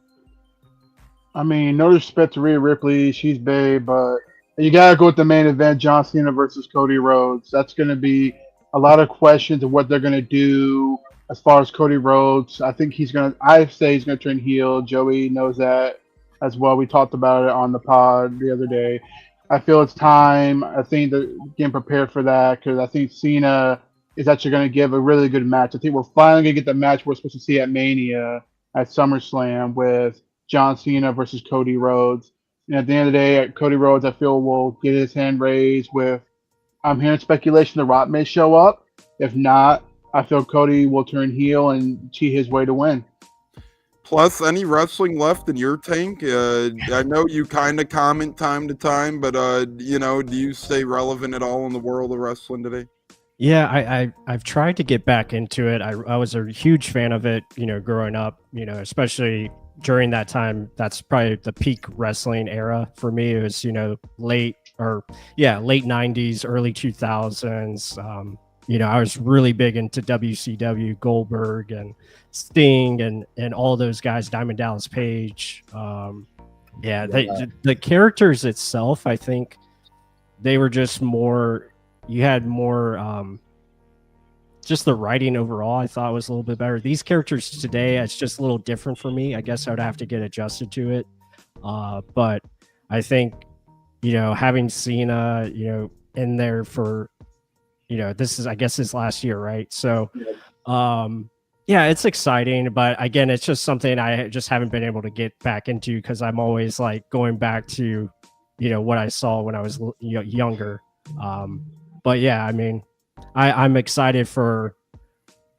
S7: I mean, no respect to Rhea Ripley, she's babe, but you gotta go with the main event, John Cena versus Cody Rhodes. That's gonna be a lot of questions of what they're gonna do. As far as Cody Rhodes, I say he's going to turn heel. Joey knows that as well. We talked about it on the pod the other day. I feel it's time. I think they're getting prepared for that because I think Cena is actually going to give a really good match. I think we're finally going to get the match we're supposed to see at Mania at SummerSlam with John Cena versus Cody Rhodes. And at the end of the day, Cody Rhodes, I feel, will get his hand raised with, I'm hearing speculation The Rock may show up. If not, I feel Cody will turn heel and cheat his way to win.
S1: Plus, any wrestling left in your tank? I know you kind of comment time to time, but do you stay relevant at all in the world of wrestling today?
S6: Yeah, I've tried to get back into it. I was a huge fan of it, growing up, especially during that time. That's probably the peak wrestling era for me. It was, late 90s, early 2000s. I was really big into WCW, Goldberg and Sting and all those guys, Diamond Dallas Page. The characters itself, I think they were just more, you had more, just the writing overall, I thought was a little bit better. These characters today, it's just a little different for me. I guess I would have to get adjusted to it. But I think, having Cena, in there for, this is, I guess, his last year, right? So, it's exciting, but again, it's just something I just haven't been able to get back into because I'm always like going back to, what I saw when I was younger. But yeah, I mean, I'm excited for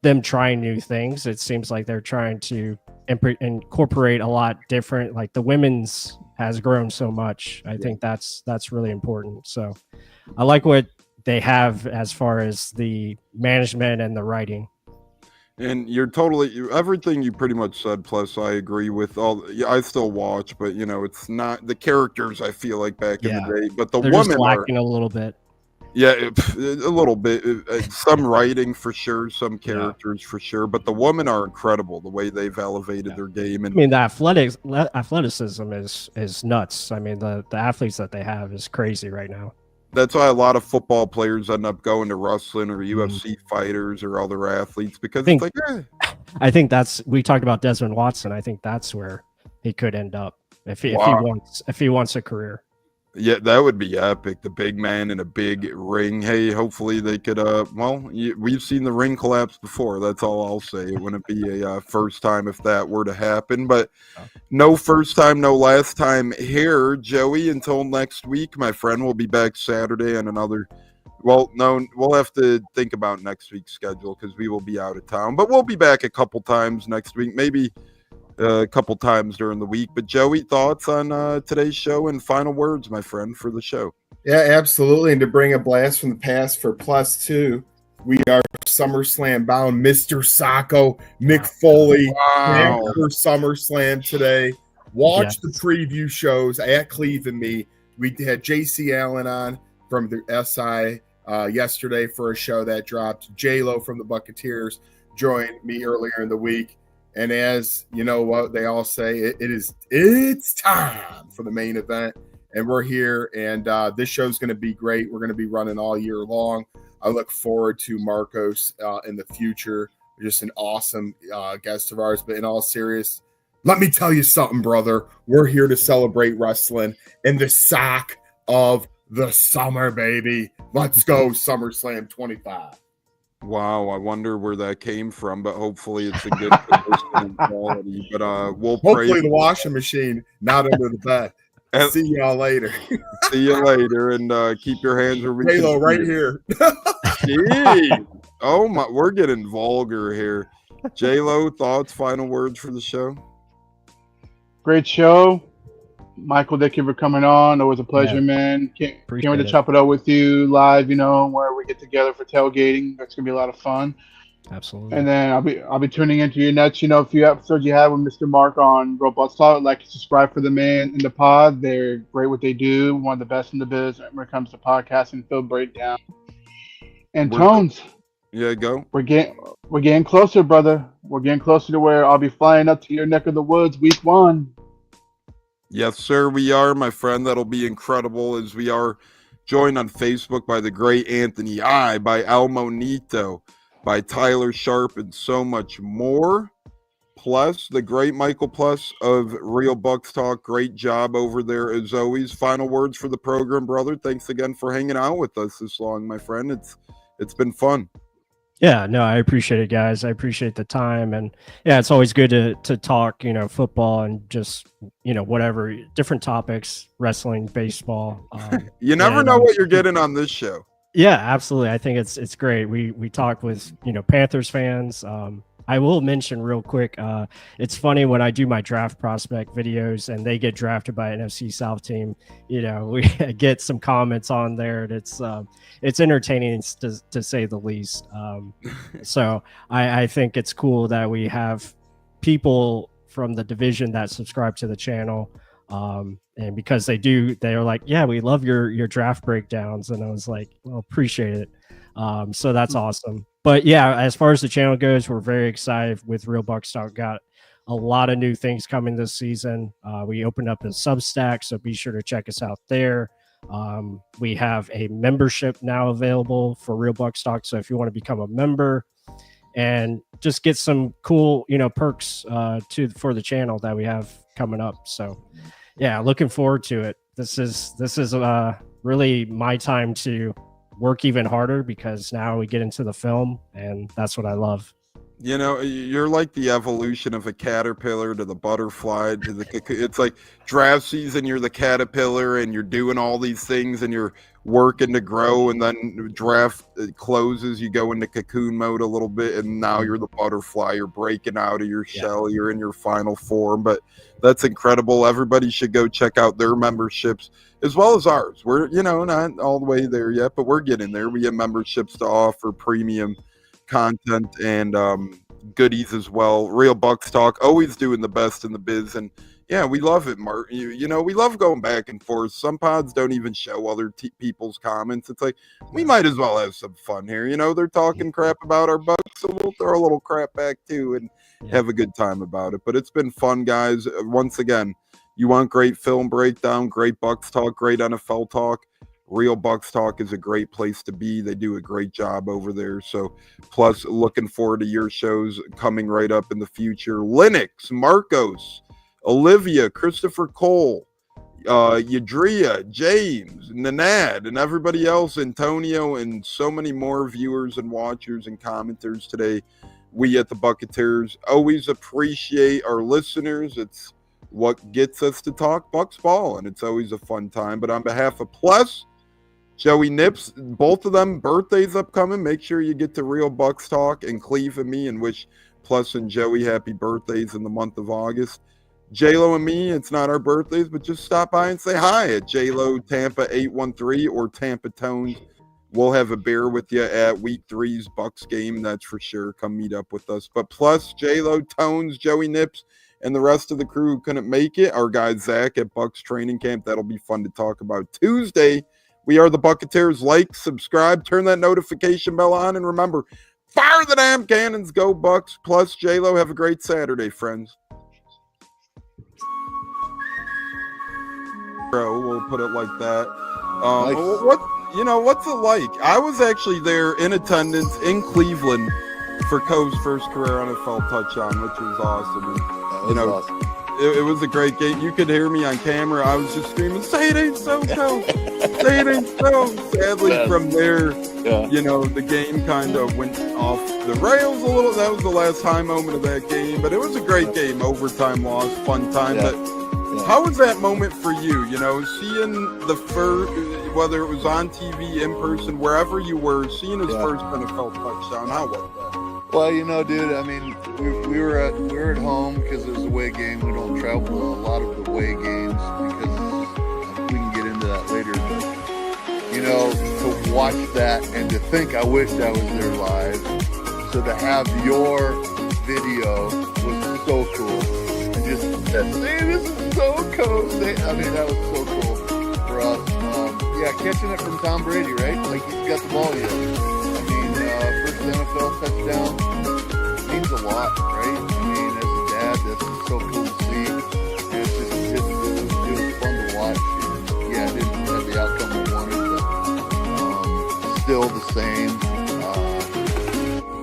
S6: them trying new things. It seems like they're trying to incorporate a lot different. Like the women's has grown so much. I think that's really important. So I like what they have as far as the management and the writing.
S1: And you're everything you pretty much said. Plus, I agree with all. I still watch, but it's not the characters. I feel like back in the day, but
S6: they're
S1: women
S6: just lacking a little bit.
S1: Yeah, a little bit. Some writing for sure, some characters for sure, but the women are incredible. The way they've elevated their game, and
S6: I mean, the athleticism is nuts. I mean, the athletes that they have is crazy right now.
S1: That's why a lot of football players end up going to wrestling or UFC fighters or other athletes because it's like,
S6: I think we talked about Desmond Watson. I think that's where he could end up if he wants a career.
S1: Yeah, that would be epic. The big man in a big ring. Hey, hopefully they could. We've seen the ring collapse before. That's all I'll say. It wouldn't be a first time if that were to happen. But no first time, no last time here, Joey. Until next week, my friend. We'll be back Saturday on another. Well, no, we'll have to think about next week's schedule because we will be out of town. But we'll be back a couple times next week, maybe a couple times during the week. But Joey, thoughts on today's show and final words, my friend, for the show?
S8: Yeah, absolutely. And to bring a blast from the past for +2, we are SummerSlam bound. Mr. Sacco, Mick Foley, for SummerSlam today. Watch the preview shows at Cleve and me. We had JC Allen on from the SI yesterday for a show that dropped. J-Lo from the Buccateers joined me earlier in the week. And as you know what they all say, it's time for the main event. And we're here, and this show's going to be great. We're going to be running all year long. I look forward to Marcos in the future. Just an awesome guest of ours. But in all seriousness, let me tell you something, brother. We're here to celebrate wrestling in the sock of the summer, baby. Let's go SummerSlam 25.
S1: Wow, I wonder where that came from, but hopefully it's a good quality. But we'll
S8: hopefully
S1: pray
S8: the washing machine, not under the bed.
S1: And
S8: see y'all later.
S1: See you later, and keep your hands where we
S8: Halo right here.
S1: Jeez. Oh my, we're getting vulgar here. J-Lo, thoughts, final words for the show?
S7: Great show. Michael, thank you for coming on. It was a pleasure, man. Can't wait to chop it up with you live, where we get together for tailgating. That's gonna be a lot of fun.
S6: Absolutely.
S7: And then I'll be tuning into your next, a few episodes you have with Mr. Mark on Real Bucks Talk. Like, subscribe for the man in the pod. They're great what they do. One of the best in the biz when it comes to podcasting, film breakdown. And Tones.
S1: Yeah, go.
S7: We're getting closer, brother. We're getting closer to where I'll be flying up to your neck of the woods week 1.
S1: Yes, sir, we are, my friend. That'll be incredible, as we are joined on Facebook by the great Anthony I, by Elmo Nito, by Tyler Sharp, and so much more. Plus, the great Michael Plus of Real Bucks Talk. Great job over there, as always. Final words for the program, brother. Thanks again for hanging out with us this long, my friend. It's been fun.
S6: Yeah, no, I appreciate it, guys. I appreciate the time. And yeah, it's always good to talk, football and just, whatever, different topics, wrestling, baseball.
S1: You never know what you're getting on this show.
S6: Yeah, absolutely. I think it's great. We talk with, Panthers fans. I will mention real quick, it's funny when I do my draft prospect videos and they get drafted by an NFC South team, we get some comments on there, and it's entertaining to say the least. So I think it's cool that we have people from the division that subscribe to the channel. And because they're like, yeah, we love your draft breakdowns. And I was like, well, appreciate it. So that's awesome. But yeah, as far as the channel goes, we're very excited with Real Bucks Talk. Got a lot of new things coming this season. We opened up a Substack, so be sure to check us out there. We have a membership now available for Real Bucks Talk. So if you want to become a member and just get some cool, perks for the channel that we have coming up. So yeah, looking forward to it. This is really my time to work even harder, because now we get into the film, and that's what I love.
S1: You're like the evolution of a caterpillar to the butterfly to the cocoon. It's like draft season, you're the caterpillar and you're doing all these things and you're working to grow, and then draft closes, you go into cocoon mode a little bit, and now you're the butterfly. You're breaking out of your shell. You're in your final form. But that's incredible. Everybody should go check out their memberships as well as ours. We're, not all the way there yet, but we're getting there. We have memberships to offer, premium content, and goodies as well. Real Bucks Talk, always doing the best in the biz. And yeah, we love it, Mark. We love going back and forth. Some pods don't even show other people's comments. It's like, we might as well have some fun here. They're talking crap about our Bucks, so we'll throw a little crap back too and have a good time about it. But it's been fun, guys. Once again, you want great film breakdown, great Bucks talk, great NFL talk, Real Bucks Talk is a great place to be. They do a great job over there. So, plus, looking forward to your shows coming right up in the future. Linux, Marcos, Olivia, Christopher Cole, Yadria, James, Nanad, and everybody else, Antonio, and so many more viewers and watchers and commenters today. We at the Buccateers always appreciate our listeners. It's what gets us to talk Bucs ball, and it's always a fun time. But on behalf of Plus, Joey Nips, both of them birthdays upcoming. Make sure you get to Real Bucs Talk and Cleve and me and wish Plus and Joey happy birthdays in the month of August. J-Lo and me, it's not our birthdays, but just stop by and say hi at J-Lo Tampa 813 or Tampa Tones. We'll have a beer with you at Week 3's Bucs game, that's for sure. Come meet up with us. But Plus, J-Lo, Tones, Joey Nips, and the rest of the crew who couldn't make it, our guy Zach at Bucs Training Camp, that'll be fun to talk about. Tuesday, we are the Buccateers. Like, subscribe, turn that notification bell on, and remember, fire the damn cannons, go Bucs. Plus, J-Lo, have a great Saturday, friends. We'll put it like that.
S2: Nice.
S1: What's it like? I was actually there in attendance in Cleveland for Cove's first career NFL touchdown, which was awesome. And,
S2: Awesome.
S1: it was a great game. You could hear me on camera. I was just screaming, "Say it ain't so, Cove! Say it ain't so!" Sadly, from there, the game kind of went off the rails a little. That was the last high moment of that game, but it was a great game. Overtime loss, fun time.
S2: Yeah.
S1: But how was that moment for you? Seeing the first, whether it was on TV, in person, wherever you were, seeing his first NFL touchdown. How was that?
S2: Well, dude, I mean, we were at home because it was a away game. We don't travel to a lot of the away games because we can get into that later. But, to watch that and to think I wished I was there live. So to have your video was so cool. And just that, hey, this is so cool. I mean, that was so cool for us. Catching it from Tom Brady, right? Like he's got the ball yet. First NFL touchdown means a lot, right? I mean, as a dad, that's so cool to see. And it was fun to watch. And, I didn't have the outcome we wanted, but still the same.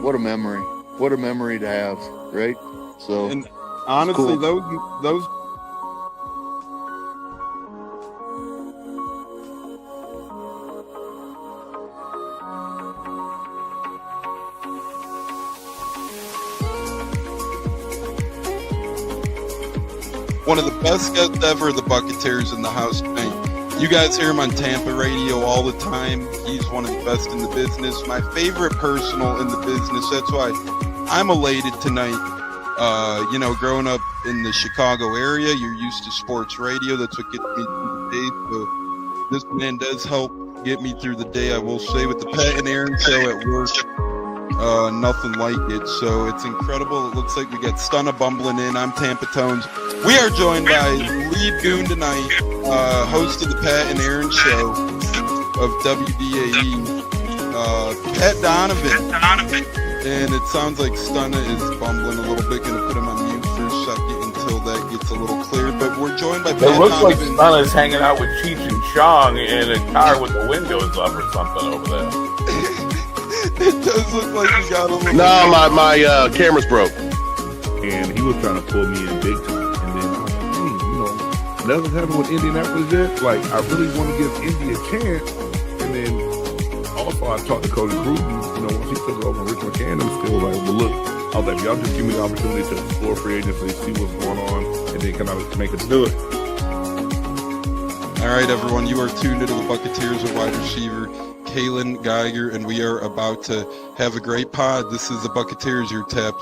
S2: What a memory! What a memory to have, right? So,
S1: and honestly,
S2: cool.
S1: those. One of the best guests ever, the Buccateers in the house. You guys hear him on Tampa radio all the time. He's one of the best in the business. My favorite personal in the business. That's why I'm elated tonight. Growing up in the Chicago area, you're used to sports radio. That's what gets me through the day. So this man does help get me through the day, I will say, with the Pat and Aaron show at work. Nothing like it. So it's incredible. It looks like we got Stunna bumbling in. I'm Tampa Tones. We are joined by lead goon tonight, host of the Pat and Aaron show of WDAE, Pat Donovan. And it sounds like Stunna is bumbling a little bit. Going to put him on mute for a second until that gets a little clear. But we're joined by Pat
S3: It looks like
S1: Donovan.
S3: Stunna's hanging out with Cheech and Chong in a car with the windows up or something over there.
S1: It does look like you got a little.
S4: No, my camera's broke.
S5: And he was trying to pull me in big time. And then I was like, nothing happened with Indianapolis yet. Like, I really want to give Indi a chance. And then also I talked to Cody Gruden, once he took over Rich McCann, I'm still like, well, look, I was like, y'all just give me the opportunity to explore free agency, see what's going on, and then kind of make us do it.
S1: All right, everyone, you are tuned into the Buccateers, a wide receiver, Kalen Geiger, and we are about to have a great pod. This is the Buccateers. You're tapped in.